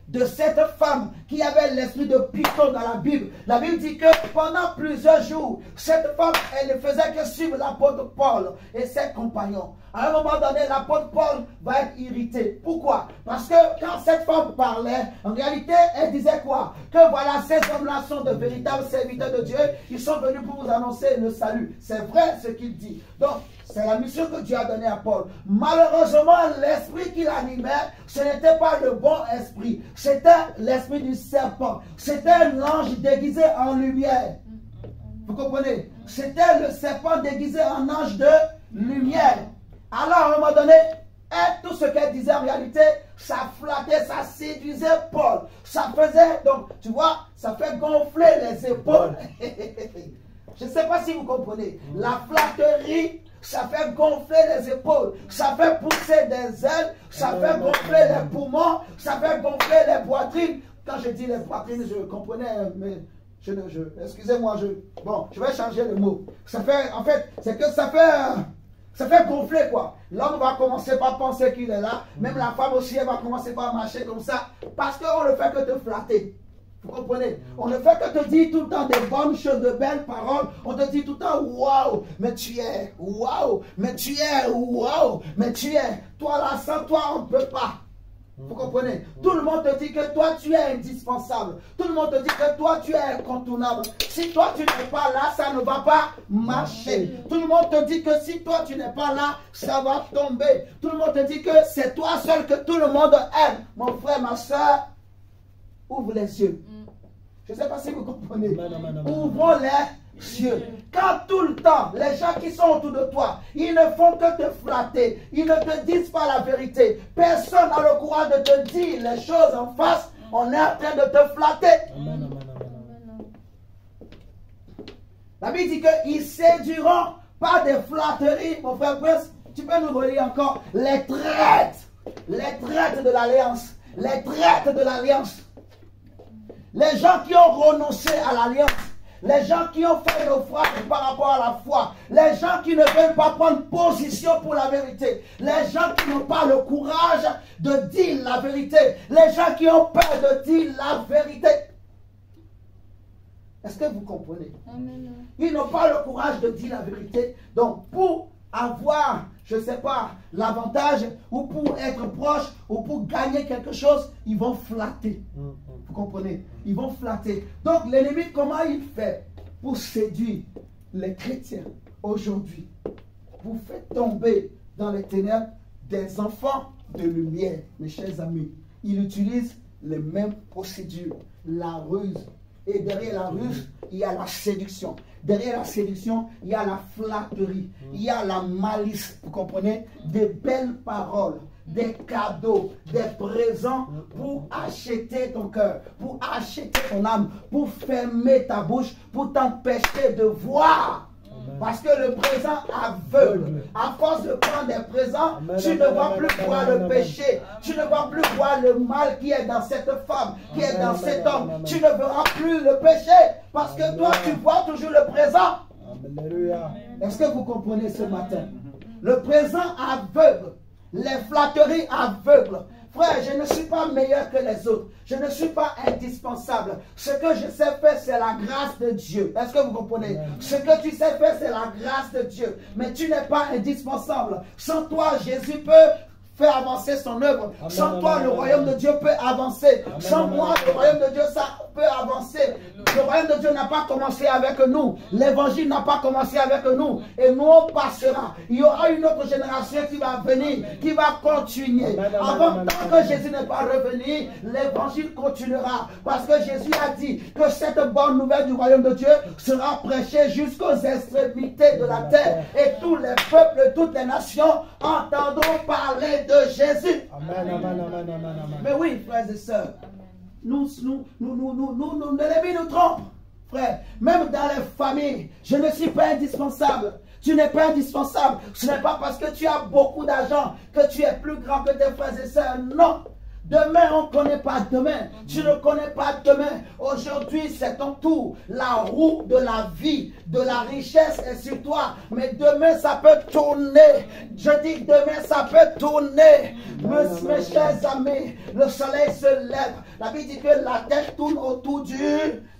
de cette femme qui avait l'esprit de Python dans la Bible. La Bible dit que pendant plusieurs jours, cette femme, elle ne faisait que suivre l'apôtre Paul et ses compagnons. À un moment donné, l'apôtre Paul va être irrité. Pourquoi? Parce que quand cette femme parlait, en réalité, elle disait quoi? Que voilà, ces hommes-là sont de véritables serviteurs de Dieu. Ils sont venus pour vous annoncer le salut. C'est vrai ce qu'il dit. Donc, c'est la mission que Dieu a donnée à Paul. Malheureusement, l'esprit qui l'animait, ce n'était pas le bon esprit. C'était l'esprit du serpent. C'était un ange déguisé en lumière. Vous comprenez? C'était le serpent déguisé en ange de lumière. Alors, à un moment donné, tout ce qu'elle disait en réalité, ça flattait, ça séduisait Paul. Ça faisait, donc, tu vois, ça fait gonfler les épaules. Je ne sais pas si vous comprenez. La flatterie, ça fait gonfler les épaules, ça fait pousser des ailes, ça fait gonfler les poumons, ça fait gonfler les poitrines. Quand je dis les poitrines, je comprenais, mais excusez-moi, bon, je vais changer le mot. Ça fait, en fait, c'est que ça fait gonfler quoi. L'homme va commencer par penser qu'il est là, même la femme aussi, elle va commencer par marcher comme ça, parce qu'on ne fait que te flatter. Vous comprenez? On ne fait que te dire tout le temps des bonnes choses, de belles paroles. On te dit tout le temps, waouh, mais tu es, waouh, mais tu es, waouh, mais tu es. Toi là, sans toi, on ne peut pas. Vous comprenez? Tout le monde te dit que toi, tu es indispensable. Tout le monde te dit que toi, tu es incontournable. Si toi, tu n'es pas là, ça ne va pas marcher. Tout le monde te dit que si toi, tu n'es pas là, ça va tomber. Tout le monde te dit que c'est toi seul que tout le monde aime. Mon frère, ma soeur, ouvre les yeux. Je ne sais pas si vous comprenez. Ouvrons les yeux. Quand tout le temps, les gens qui sont autour de toi, ils ne font que te flatter. Ils ne te disent pas la vérité. Personne n'a le courage de te dire les choses en face. On est en train de te flatter. La Bible dit qu'ils séduiront par des flatteries. Mon frère Prince, tu peux nous relire encore. Les traîtres de l'alliance. Les traîtres de l'alliance. Les gens qui ont renoncé à l'alliance, Les gens qui ont fait naufrage par rapport à la foi. Les gens qui ne veulent pas prendre position pour la vérité. Les gens qui n'ont pas le courage de dire la vérité. Les gens qui ont peur de dire la vérité. Est-ce que vous comprenez? Amen. Ils n'ont pas le courage de dire la vérité. Donc, pour avoir, je ne sais pas, l'avantage, ou pour être proche, ou pour gagner quelque chose, ils vont flatter. Vous comprenez? Ils vont flatter. Donc, l'ennemi, comment il fait pour séduire les chrétiens aujourd'hui? Vous faites tomber dans les ténèbres des enfants de lumière, mes chers amis. Il utilise les mêmes procédures, la ruse. Et derrière la ruse, il y a la séduction. Derrière la séduction, il y a la flatterie. Il y a la malice. Vous comprenez? Des belles paroles, des cadeaux, des présents pour acheter ton cœur, pour acheter ton âme, pour fermer ta bouche, pour t'empêcher de voir. Parce que le présent aveugle. À force de prendre des présents, tu ne vas plus voir le péché. Tu ne vas plus voir le mal qui est dans cette femme, qui est dans cet homme. Tu ne verras plus le péché. Parce que toi, tu vois toujours le présent. Est-ce que vous comprenez ce matin? Le présent aveugle. Les flatteries aveugles. Frère, je ne suis pas meilleur que les autres. Je ne suis pas indispensable. Ce que je sais faire, c'est la grâce de Dieu. Est-ce que vous comprenez? Ce que tu sais faire, c'est la grâce de Dieu. Mais tu n'es pas indispensable. Sans toi, Jésus peut faire avancer son œuvre. Sans toi, le royaume de Dieu peut avancer. Sans moi, le royaume de Dieu, ça peut avancer. Le royaume de Dieu n'a pas commencé avec nous. L'évangile n'a pas commencé avec nous. Et nous, on passera. Il y aura une autre génération qui va venir, qui va continuer. Avant, tant que Jésus n'est pas revenu, l'évangile continuera. Parce que Jésus a dit que cette bonne nouvelle du royaume de Dieu sera prêchée jusqu'aux extrémités de la terre. Et tous les peuples, toutes les nations entendront parler de Jésus. Amen, amen, amen, amen, amen. Mais oui, frères et sœurs, l'ennemi nous trompe, frère. Même dans les familles, je ne suis pas indispensable. Tu n'es pas indispensable. Ce n'est pas parce que tu as beaucoup d'argent que tu es plus grand que tes frères et sœurs. Non. Demain, on ne connaît pas demain. Tu ne connais pas demain. Aujourd'hui, c'est ton tour. La roue de la vie, de la richesse est sur toi. Mais demain, ça peut tourner. Je dis demain, ça peut tourner. Mes chers amis, le soleil se lève. La Bible dit que la tête tourne autour du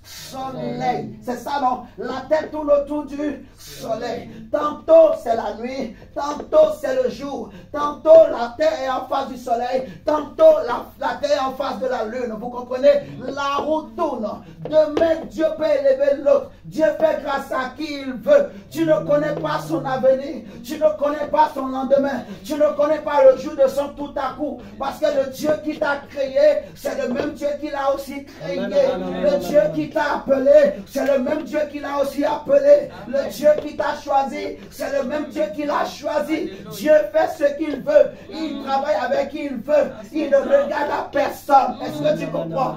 soleil. C'est ça, non? La tête tourne autour du soleil. Tantôt, c'est la nuit. Tantôt, c'est le jour. Tantôt, la terre est en face du soleil. Tantôt, la terre est en face de la lune. Vous comprenez? La roue tourne. Demain, Dieu peut élever l'autre. Dieu fait grâce à qui il veut. Tu ne connais pas son avenir. Tu ne connais pas son lendemain. Tu ne connais pas le jour de son tout à coup. Parce que le Dieu qui t'a créé, c'est le même Dieu qui l'a aussi créé. Le Dieu qui t'a appelé, c'est le même Dieu qui l'a aussi appelé. Le Dieu qui t'a choisi, c'est le même Dieu qui l'a choisi. Dieu fait ce qu'il veut. Il travaille avec qui il veut. Il ne regarde à personne. Est-ce que tu comprends?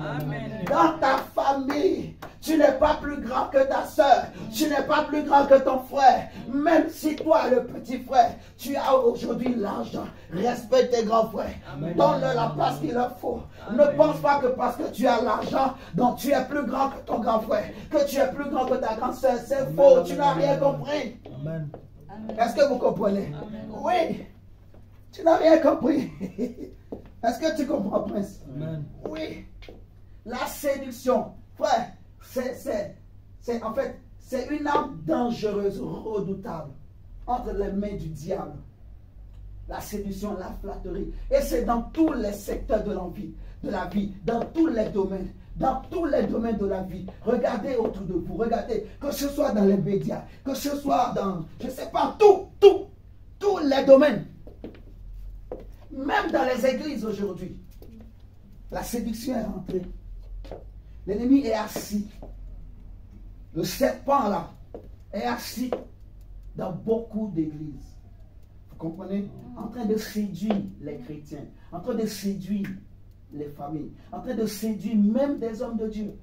Dans ta famille, tu n'es pas plus grand que ta soeur. Tu n'es pas plus grand que ton frère. Même si toi, le petit frère, tu as aujourd'hui l'argent. Respecte tes grands frères. Donne-leur la place qu'il leur faut. Ne pense pas que parce que tu as l'argent, donc tu es plus grand que ton grand frère. Que tu es plus grand que ta grande soeur. C'est faux. Tu n'as rien compris. Est-ce que vous comprenez? Oui. Tu n'as rien compris. Est-ce que tu comprends, Prince? Oui. La séduction, frère, en fait, c'est une arme dangereuse, redoutable, entre les mains du diable. La séduction, la flatterie. Et c'est dans tous les secteurs de la vie, dans tous les domaines. Dans tous les domaines de la vie. Regardez autour de vous, regardez, que ce soit dans les médias, que ce soit dans, je ne sais pas, tous les domaines. Même dans les églises aujourd'hui, la séduction est rentrée. L'ennemi est assis. Le serpent là est assis dans beaucoup d'églises. Vous comprenez? En train de séduire les chrétiens, en train de séduire les familles, en train de séduire même des hommes de Dieu.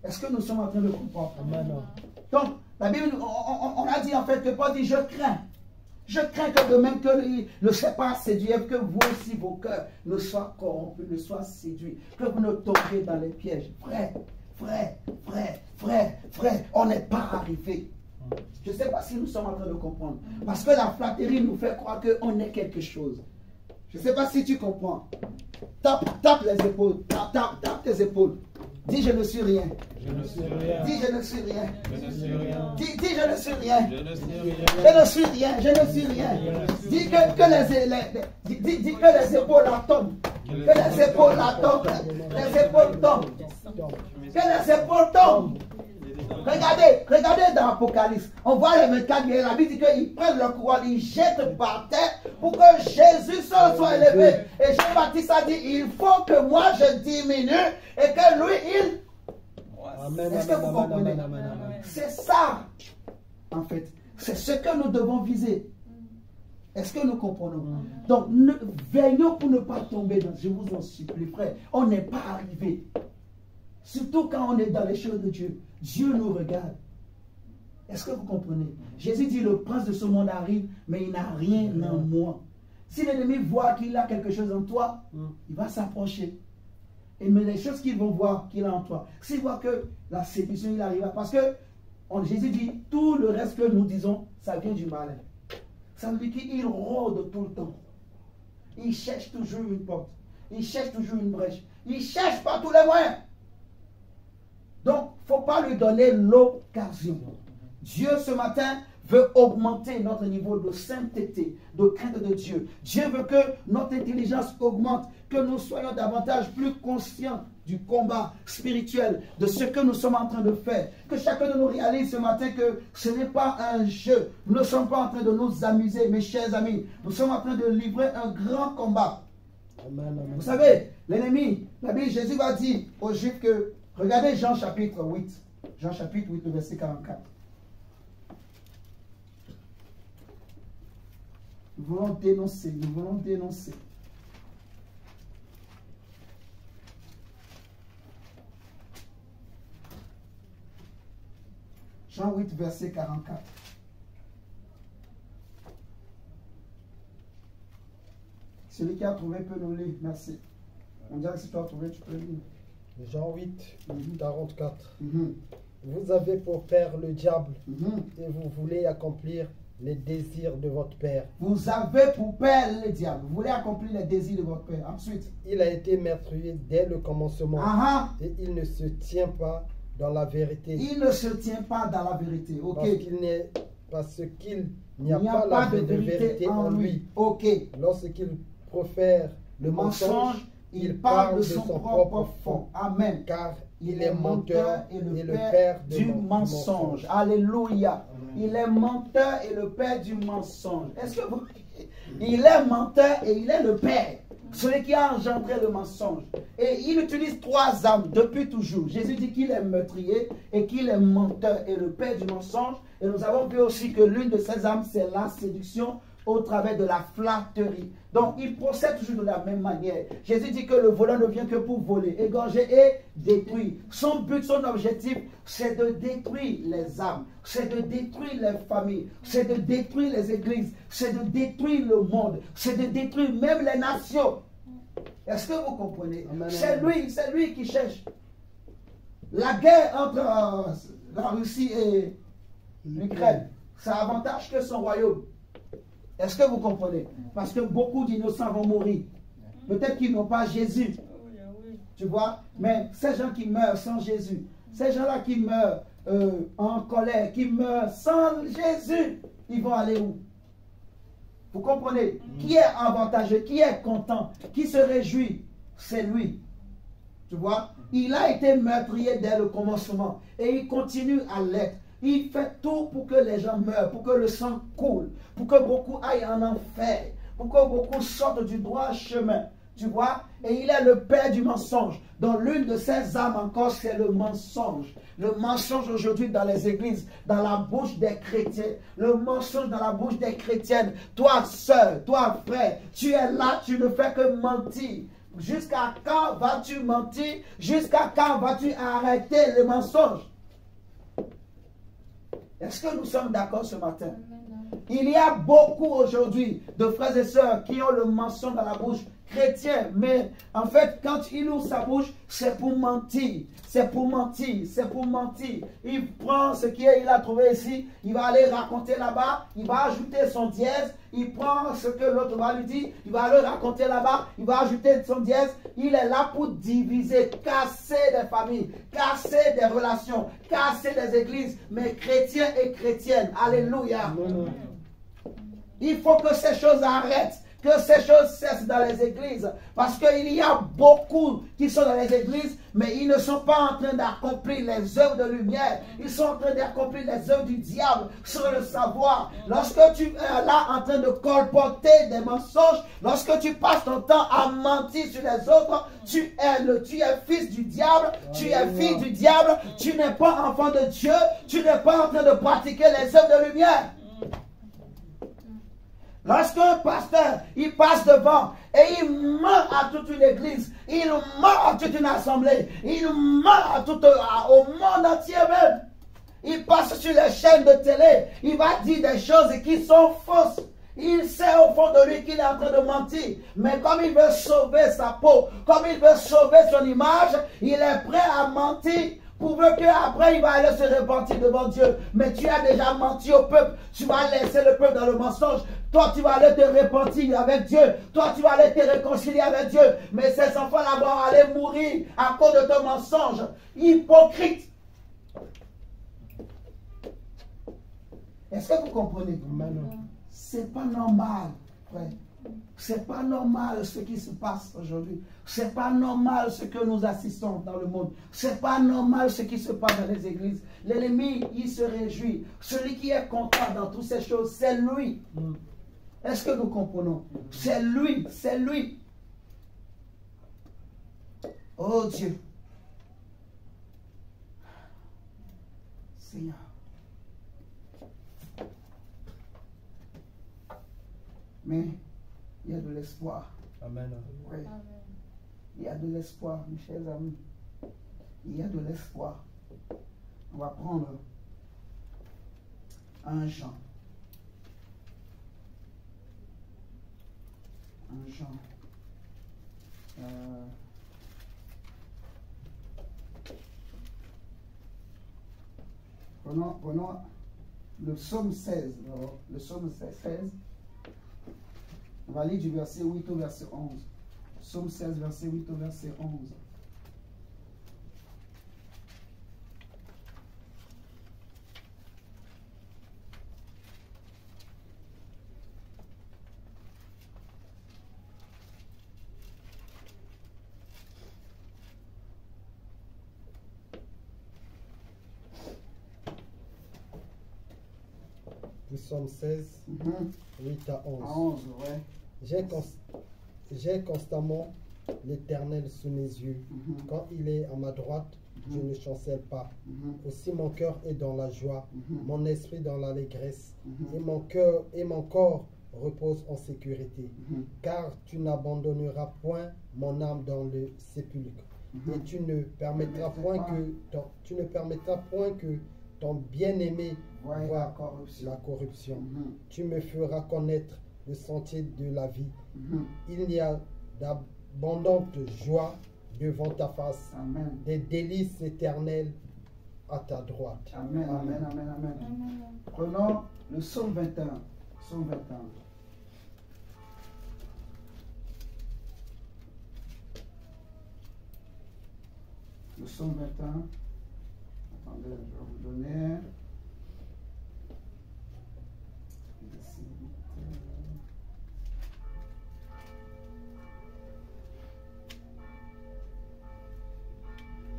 Est-ce que nous sommes en train de comprendre? Donc, la Bible, on a dit en fait que Paul dit, je crains. Je crains que de même que le serpent séduit, que vous aussi, vos cœurs ne soient corrompus, ne soient séduits, que vous ne tombiez dans les pièges. Frère, on n'est pas arrivé. Je ne sais pas si nous sommes en train de comprendre. Parce que la flatterie nous fait croire qu'on est quelque chose. Je ne sais pas si tu comprends. Tape les épaules. Tape tes épaules. Dis je ne suis rien. Je ne suis rien. Dis je ne suis rien. Je ne suis rien. Dis je ne suis rien. Je ne suis rien. Je ne suis rien. Je ne suis rien. Dis que les épaules la tombent. Que les épaules la tombent. Les épaules tombent. Que les épaules tombent. Regardez dans l'Apocalypse. On voit les 24 guerriers. La Bible dit qu'ils prennent leur couronne, ils jettent par terre pour que Jésus seul soit élevé. Et Jean-Baptiste a dit, il faut que moi je diminue et que lui il... Est-ce que vous comprenez? C'est ça, en fait. C'est ce que nous devons viser. Est-ce que nous comprenons? Donc, veillons pour ne pas tomber dans... Je vous en supplie, frère. On n'est pas arrivé. Surtout quand on est dans les choses de Dieu. Dieu nous regarde. Est-ce que vous comprenez? Jésus dit, le prince de ce monde arrive, mais il n'a rien en moi. Si l'ennemi voit qu'il a quelque chose en toi, il va s'approcher. Et mais les choses qu'ils vont voir qu'il a en toi, s'ils voient que la séduction, il arrive. Parce que Jésus dit, tout le reste que nous disons, ça vient du malin. Ça veut dire qu'il rôde tout le temps. Il cherche toujours une porte. Il cherche toujours une brèche. Il cherche par tous les moyens. Donc, il ne faut pas lui donner l'occasion. Dieu, ce matin, veut augmenter notre niveau de sainteté, de crainte de Dieu. Dieu veut que notre intelligence augmente, que nous soyons davantage plus conscients du combat spirituel, de ce que nous sommes en train de faire. Que chacun de nous réalise ce matin que ce n'est pas un jeu. Nous ne sommes pas en train de nous amuser, mes chers amis. Nous sommes en train de livrer un grand combat. Amen. Vous savez, l'ennemi, la Bible, Jésus va dire aux Juifs que, regardez Jean chapitre 8. Jean chapitre 8, le verset 44. Nous voulons dénoncer, nous voulons dénoncer. Jean 8, verset 44. Celui qui a trouvé peut nous lire. Merci. On dirait que si tu as trouvé, tu peux lire. Jean 8, 44. Vous avez pour père le diable et vous voulez accomplir les désirs de votre père. Vous avez pour père le diable. Vous voulez accomplir les désirs de votre père. Ensuite. Il a été meurtrier dès le commencement. Et il ne se tient pas dans la vérité. Il ne se tient pas dans la vérité. Ok. Parce qu'il n'y a pas de vérité en lui. Ok. Lorsqu'il profère le mensonge, il parle de son propre fond. Amen. Car il est menteur et le père du mensonge. Alléluia. Il est menteur et le père du mensonge. Est-ce que vous... Il est menteur et il est le père. Celui qui a engendré le mensonge. Et il utilise trois âmes depuis toujours. Jésus dit qu'il est meurtrier et qu'il est menteur et le père du mensonge. Et nous avons vu aussi que l'une de ces âmes, c'est la séduction au travers de la flatterie. Donc, il procède toujours de la même manière. Jésus dit que le voleur ne vient que pour voler, égorger et détruire. Son but, son objectif, c'est de détruire les âmes, c'est de détruire les familles, c'est de détruire les églises, c'est de détruire le monde, c'est de détruire même les nations. Est-ce que vous comprenez? C'est lui qui cherche. La guerre entre la Russie et l'Ukraine, ça avantage que son royaume. Est-ce que vous comprenez? Parce que beaucoup d'innocents vont mourir. Peut-être qu'ils n'ont pas Jésus. Tu vois? Mais ces gens qui meurent sans Jésus, ces gens-là qui meurent en colère, qui meurent sans Jésus, ils vont aller où? Vous comprenez? Qui est avantageux? Qui est content? Qui se réjouit? C'est lui. Tu vois? Il a été meurtrier dès le commencement. Et il continue à l'être. Il fait tout pour que les gens meurent, pour que le sang coule, pour que beaucoup aillent en enfer, pour que beaucoup sortent du droit chemin. Tu vois? Et il est le père du mensonge. Donc l'une de ses âmes encore, c'est le mensonge. Le mensonge aujourd'hui dans les églises, dans la bouche des chrétiens. Le mensonge dans la bouche des chrétiennes. Toi, sœur, toi, frère, tu es là, tu ne fais que mentir. Jusqu'à quand vas-tu mentir? Jusqu'à quand vas-tu arrêter le mensonge? Est-ce que nous sommes d'accord ce matin? Il y a beaucoup aujourd'hui de frères et sœurs qui ont le mensonge dans la bouche, chrétien, mais en fait, quand il ouvre sa bouche, c'est pour mentir. C'est pour mentir, c'est pour mentir. Il prend ce qu'il a trouvé ici, il va aller raconter là-bas, il va ajouter son dièse, il prend ce que l'autre va lui dire, il va le raconter là-bas, il va ajouter son dièse. Il est là pour diviser, casser des familles, casser des relations, casser des églises, mais chrétiens et chrétiennes. Alléluia. Il faut que ces choses arrêtent. Que ces choses cessent dans les églises. Parce qu'il y a beaucoup qui sont dans les églises, mais ils ne sont pas en train d'accomplir les œuvres de lumière. Ils sont en train d'accomplir les œuvres du diable sur le savoir. Lorsque tu es là en train de colporter des mensonges, lorsque tu passes ton temps à mentir sur les autres, tu es fils du diable, tu es fille du diable, tu n'es pas enfant de Dieu, tu n'es pas en train de pratiquer les œuvres de lumière. Lorsqu'un pasteur, il passe devant et il ment à toute une église, il ment à toute une assemblée, il ment au monde entier même. Il passe sur les chaînes de télé, il va dire des choses qui sont fausses. Il sait au fond de lui qu'il est en train de mentir. Mais comme il veut sauver sa peau, comme il veut sauver son image, il est prêt à mentir. Pourvu qu'après il va aller se repentir devant Dieu. Mais tu as déjà menti au peuple. Tu vas laisser le peuple dans le mensonge. Toi tu vas aller te repentir avec Dieu. Toi tu vas aller te réconcilier avec Dieu. Mais ces enfants-là vont aller mourir à cause de ton mensonge. Hypocrite. Est-ce que vous comprenez? C'est pas normal, frère. C'est pas normal ce qui se passe aujourd'hui. C'est pas normal ce que nous assistons dans le monde. C'est pas normal ce qui se passe dans les églises. L'ennemi, il se réjouit. Celui qui est content dans toutes ces choses, c'est lui. Est-ce que nous comprenons? C'est lui, c'est lui. Oh Dieu. Seigneur. Mais il y a de l'espoir. Amen. Oui. Il y a de l'espoir, mes chers amis. Il y a de l'espoir. On va prendre un Jean. Un Jean. Prenons le psaume 16. Le psaume 16. On va lire du verset 8 au verset 11. Psaume 16, verset 8 au verset 11. Psaume 16, 8 à 11. À 11, ouais. J'ai constamment l'Éternel sous mes yeux. Quand il est à ma droite, je ne chancelle pas. Aussi mon cœur est dans la joie, mon esprit dans l'allégresse, et mon corps repose en sécurité. Car tu n'abandonneras point mon âme dans le sépulcre, et tu ne permettras point que ton bien-aimé voie la corruption. Tu me feras connaître le sentier de la vie. Il y a d'abondantes joies devant ta face. Amen. Des délices éternelles à ta droite. Amen, amen, amen, amen. Prenons le psaume 21. Psaume 21. Le psaume 21. Attendez, je vais vous donner.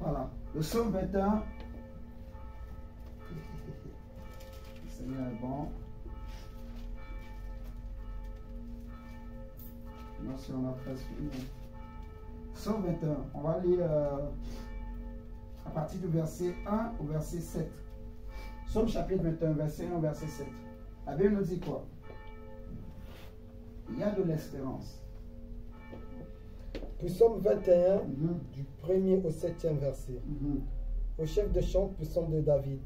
Voilà, le psaume 21. Le Seigneur est bon. Merci, on a presque fini. Psaume 21, on va lire à partir du verset 1 au verset 7. Psaume chapitre 21, verset 1 au verset 7. La Bible nous dit quoi? Il y a de l'espérance. Psaume 21, du 1er au 7e verset. Au chef de chant, psaume de David.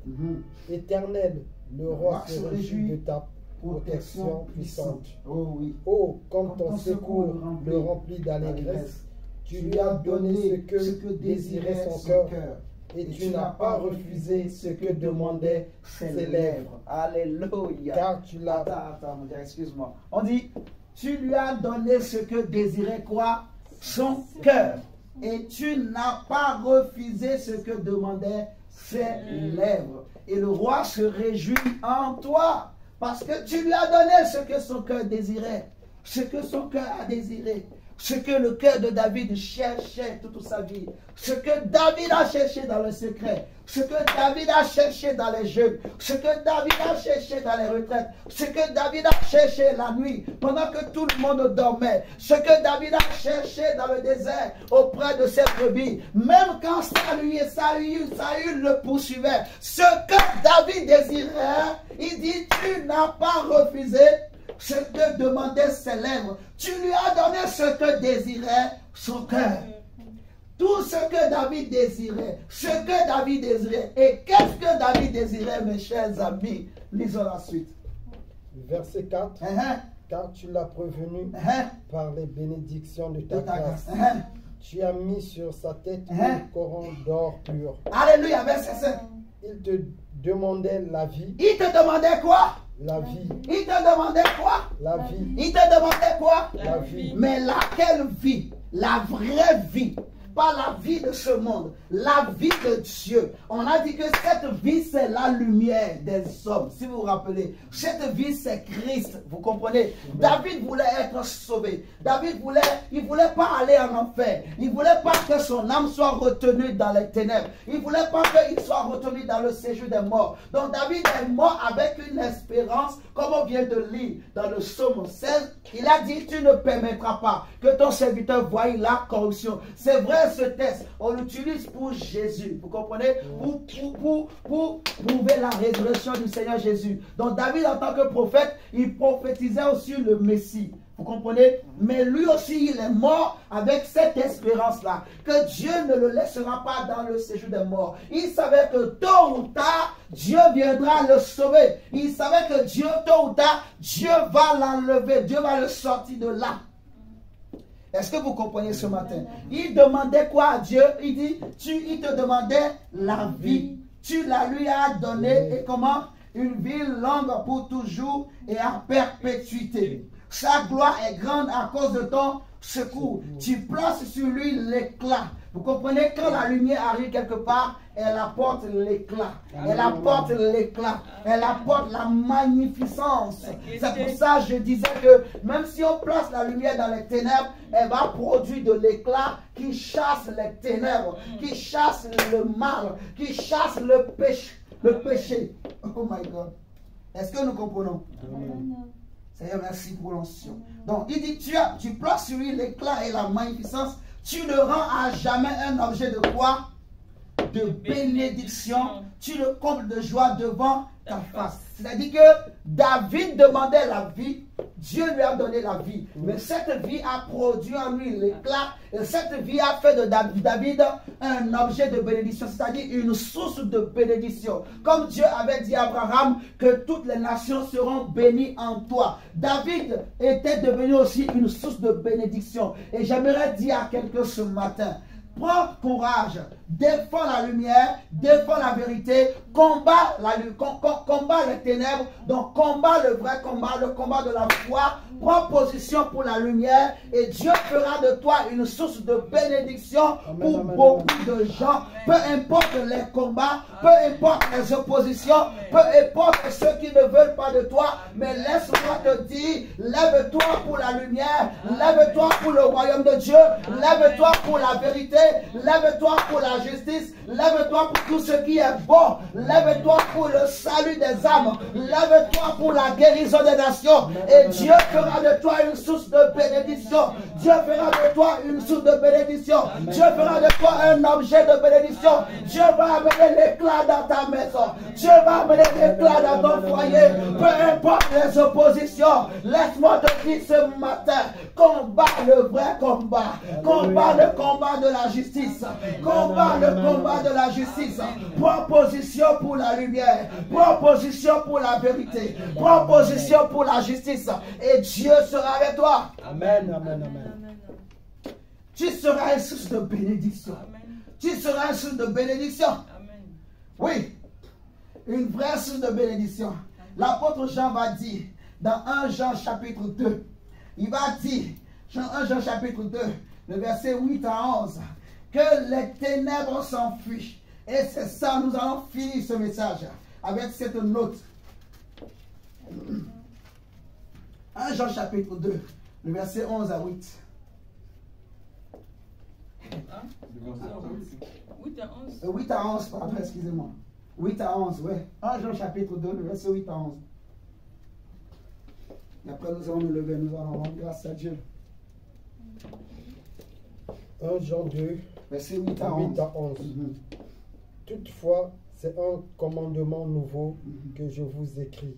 Éternel, le roi se réjouit de ta protection puissante. Oh oui. Oh, comme ton secours le remplit d'allégresse, tu lui as donné ce que désirait son cœur. Et tu n'as pas refusé ce que demandaient ses lèvres. Alléluia. Car tu l'as... Attends, mon Dieu, excuse-moi. On dit, tu lui as donné ce que désirait quoi? Son cœur. Et tu n'as pas refusé ce que demandaient ses lèvres. Et le roi se réjouit en toi. Parce que tu lui as donné ce que son cœur désirait. Ce que son cœur a désiré. Ce que le cœur de David cherchait toute sa vie. Ce que David a cherché dans le secret. Ce que David a cherché dans les jeûnes. Ce que David a cherché dans les retraites. Ce que David a cherché la nuit pendant que tout le monde dormait. Ce que David a cherché dans le désert auprès de ses brebis. Même quand Saül le poursuivait. Ce que David désirait, il dit, tu n'as pas refusé ce que demandaient ses lèvres. Tu lui as donné ce que désirait son cœur. Tout ce que David désirait. Ce que David désirait. Et qu'est-ce que David désirait, mes chers amis? Lisons la suite. Verset 4. Car tu l'as prévenu par les bénédictions de ta grâce. Tu as mis sur sa tête une couronne d'or pur. Alléluia, verset 5. Il te demandait la vie. Il te demandait quoi? La vie. Il te demandait quoi? La vie. Il te demandait quoi? La vie. Mais laquelle vie? La vraie vie. Pas la vie de ce monde. La vie de Dieu. On a dit que cette vie, c'est la lumière des hommes. Si vous vous rappelez, cette vie, c'est Christ. Vous comprenez? David voulait être sauvé. David voulait pas aller en enfer. Il voulait pas que son âme soit retenue dans les ténèbres. Il voulait pas qu'il soit retenu dans le séjour des morts. Donc David est mort avec une espérance, comme on vient de lire dans le psaume 16. Il a dit, tu ne permettras pas que ton serviteur voie la corruption. C'est vrai, ce texte, on l'utilise pour Jésus. Vous comprenez? Pour prouver la résurrection du Seigneur Jésus. Donc David, en tant que prophète, il prophétisait aussi le Messie. Vous comprenez? Mais lui aussi, il est mort avec cette espérance-là, que Dieu ne le laissera pas dans le séjour des morts. Il savait que tôt ou tard, Dieu viendra le sauver. Il savait que Dieu, tôt ou tard, Dieu va l'enlever. Dieu va le sortir de là. Est-ce que vous comprenez ce matin? Il demandait quoi à Dieu? Il dit, il te demandait la vie. Tu la lui as donnée et comment? Une vie longue pour toujours et à perpétuité. Sa gloire est grande à cause de ton secours. Tu places sur lui l'éclat. Vous comprenez? Quand la lumière arrive quelque part, elle apporte l'éclat. Elle apporte l'éclat. Elle apporte la magnificence. C'est pour ça que je disais que même si on place la lumière dans les ténèbres, elle va produire de l'éclat qui chasse les ténèbres, qui chasse le mal, qui chasse le péché. Oh my God. Est-ce que nous comprenons? Seigneur, merci pour l'onction. Donc, il dit, tu places sur lui l'éclat et la magnificence. Tu le rends à jamais un objet de quoi? De bénédiction. Tu le combles de joie devant ta face. C'est-à-dire que David demandait la vie. Dieu lui a donné la vie. Mais cette vie a produit en lui l'éclat. Et cette vie a fait de David un objet de bénédiction. C'est-à-dire une source de bénédiction. Comme Dieu avait dit à Abraham que toutes les nations seront bénies en toi. David était devenu aussi une source de bénédiction. Et j'aimerais dire à quelqu'un ce matin, prends courage, défends la lumière, défends la vérité, combat les ténèbres, donc combat le vrai combat, le combat de la foi, prends position pour la lumière et Dieu fera de toi une source de bénédiction pour beaucoup de gens, peu importe les combats, peu importe les oppositions, peu importe ceux qui ne veulent pas de toi, mais laisse-moi te dire, lève-toi pour la lumière, lève-toi pour le royaume de Dieu, lève-toi pour la vérité, lève-toi pour la justice, lève-toi pour tout ce qui est bon, lève-toi pour le salut des âmes, lève-toi pour la guérison des nations, et Dieu fera de toi une source de bénédiction, Dieu fera de toi une source de bénédiction, Dieu fera de toi un objet de bénédiction, Dieu va amener l'éclat dans ta maison, Dieu va amener l'éclat dans ton foyer, peu importe les oppositions, laisse-moi te dire ce matin, combat le vrai combat, combat le combat de la la justice. Combat le combat de la justice. Prends position pour la lumière. Prends position pour la vérité. Prends position pour la justice. Et Dieu sera avec toi. Amen, amen, amen. Tu seras une source de bénédiction. Tu seras une source de bénédiction. Oui, une vraie source de bénédiction. L'apôtre Jean va dire, dans 1 Jean chapitre 2, il va dire, 1 Jean chapitre 2, le verset 8 à 11, que les ténèbres s'enfuient. Et c'est ça, nous allons finir ce message avec cette note. 1 Jean chapitre 2, le verset 11 à 8. 8 à 11, pardon, excusez-moi. 8 à 11, ouais. 1 Jean chapitre 2, le verset 8 à 11. Et après nous allons nous lever, nous allons rendre grâce à Dieu. 1 Jean 2, verset 8 à 11. Toutefois, c'est un commandement nouveau que je vous écris,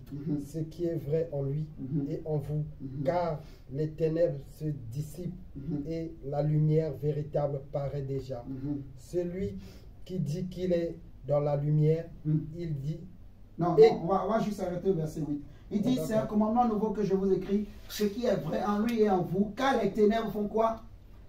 ce qui est vrai en lui et en vous, car les ténèbres se dissipent et la lumière véritable paraît déjà. Celui qui dit qu'il est dans la lumière, il dit... Non, on va juste arrêter au verset 8. Il dit, c'est un commandement nouveau que je vous écris, ce qui est vrai en lui et en vous, car les ténèbres font quoi?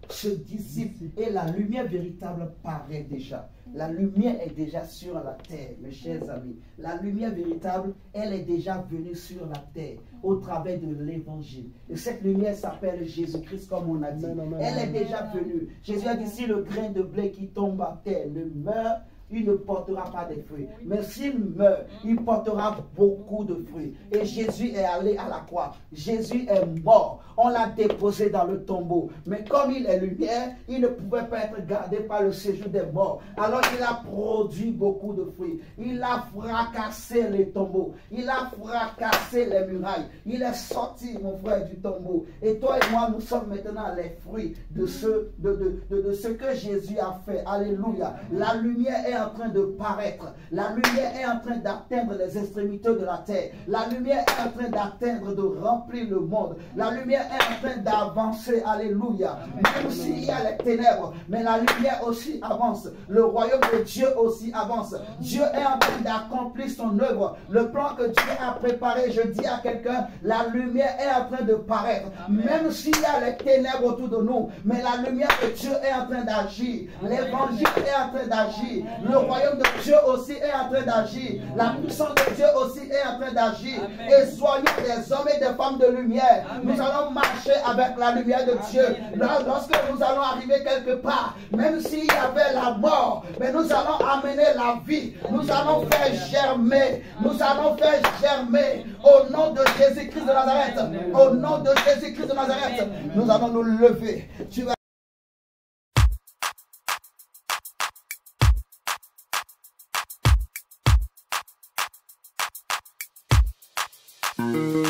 Se dissipent et la lumière véritable paraît déjà. La lumière est déjà sur la terre, mes chers amis. La lumière véritable, elle est déjà venue sur la terre au travers de l'évangile. Et cette lumière s'appelle Jésus-Christ, comme on a dit. Elle est déjà venue. Jésus a dit, si le grain de blé qui tombe à terre ne meurt, il ne portera pas de fruits. Mais s'il meurt, il portera beaucoup de fruits. Et Jésus est allé à la croix. Jésus est mort. On l'a déposé dans le tombeau. Mais comme il est lumière, il ne pouvait pas être gardé par le séjour des morts. Alors il a produit beaucoup de fruits. Il a fracassé les tombeaux. Il a fracassé les murailles. Il est sorti, mon frère, du tombeau. Et toi et moi, nous sommes maintenant les fruits de ce que Jésus a fait. Alléluia. La lumière est en train de paraître. La lumière est en train d'atteindre les extrémités de la terre. La lumière est en train d'atteindre, de remplir le monde. La lumière est en train d'avancer. Alléluia. Même s'il y a les ténèbres, mais la lumière aussi avance. Le royaume de Dieu aussi avance. Dieu est en train d'accomplir son œuvre. Le plan que Dieu a préparé, je dis à quelqu'un, la lumière est en train de paraître. Même s'il y a les ténèbres autour de nous, mais la lumière de Dieu est en train d'agir. L'évangile est en train d'agir. Le royaume de Dieu aussi est en train d'agir. La puissance de Dieu aussi est en train d'agir. Et soyez des hommes et des femmes de lumière. Nous allons marcher avec la lumière de Dieu. Lorsque nous allons arriver quelque part, même s'il y avait la mort, mais nous allons amener la vie. Nous allons faire germer. Nous allons faire germer au nom de Jésus-Christ de Nazareth. Au nom de Jésus-Christ de Nazareth, nous allons nous lever. Tu vas Mm-hmm.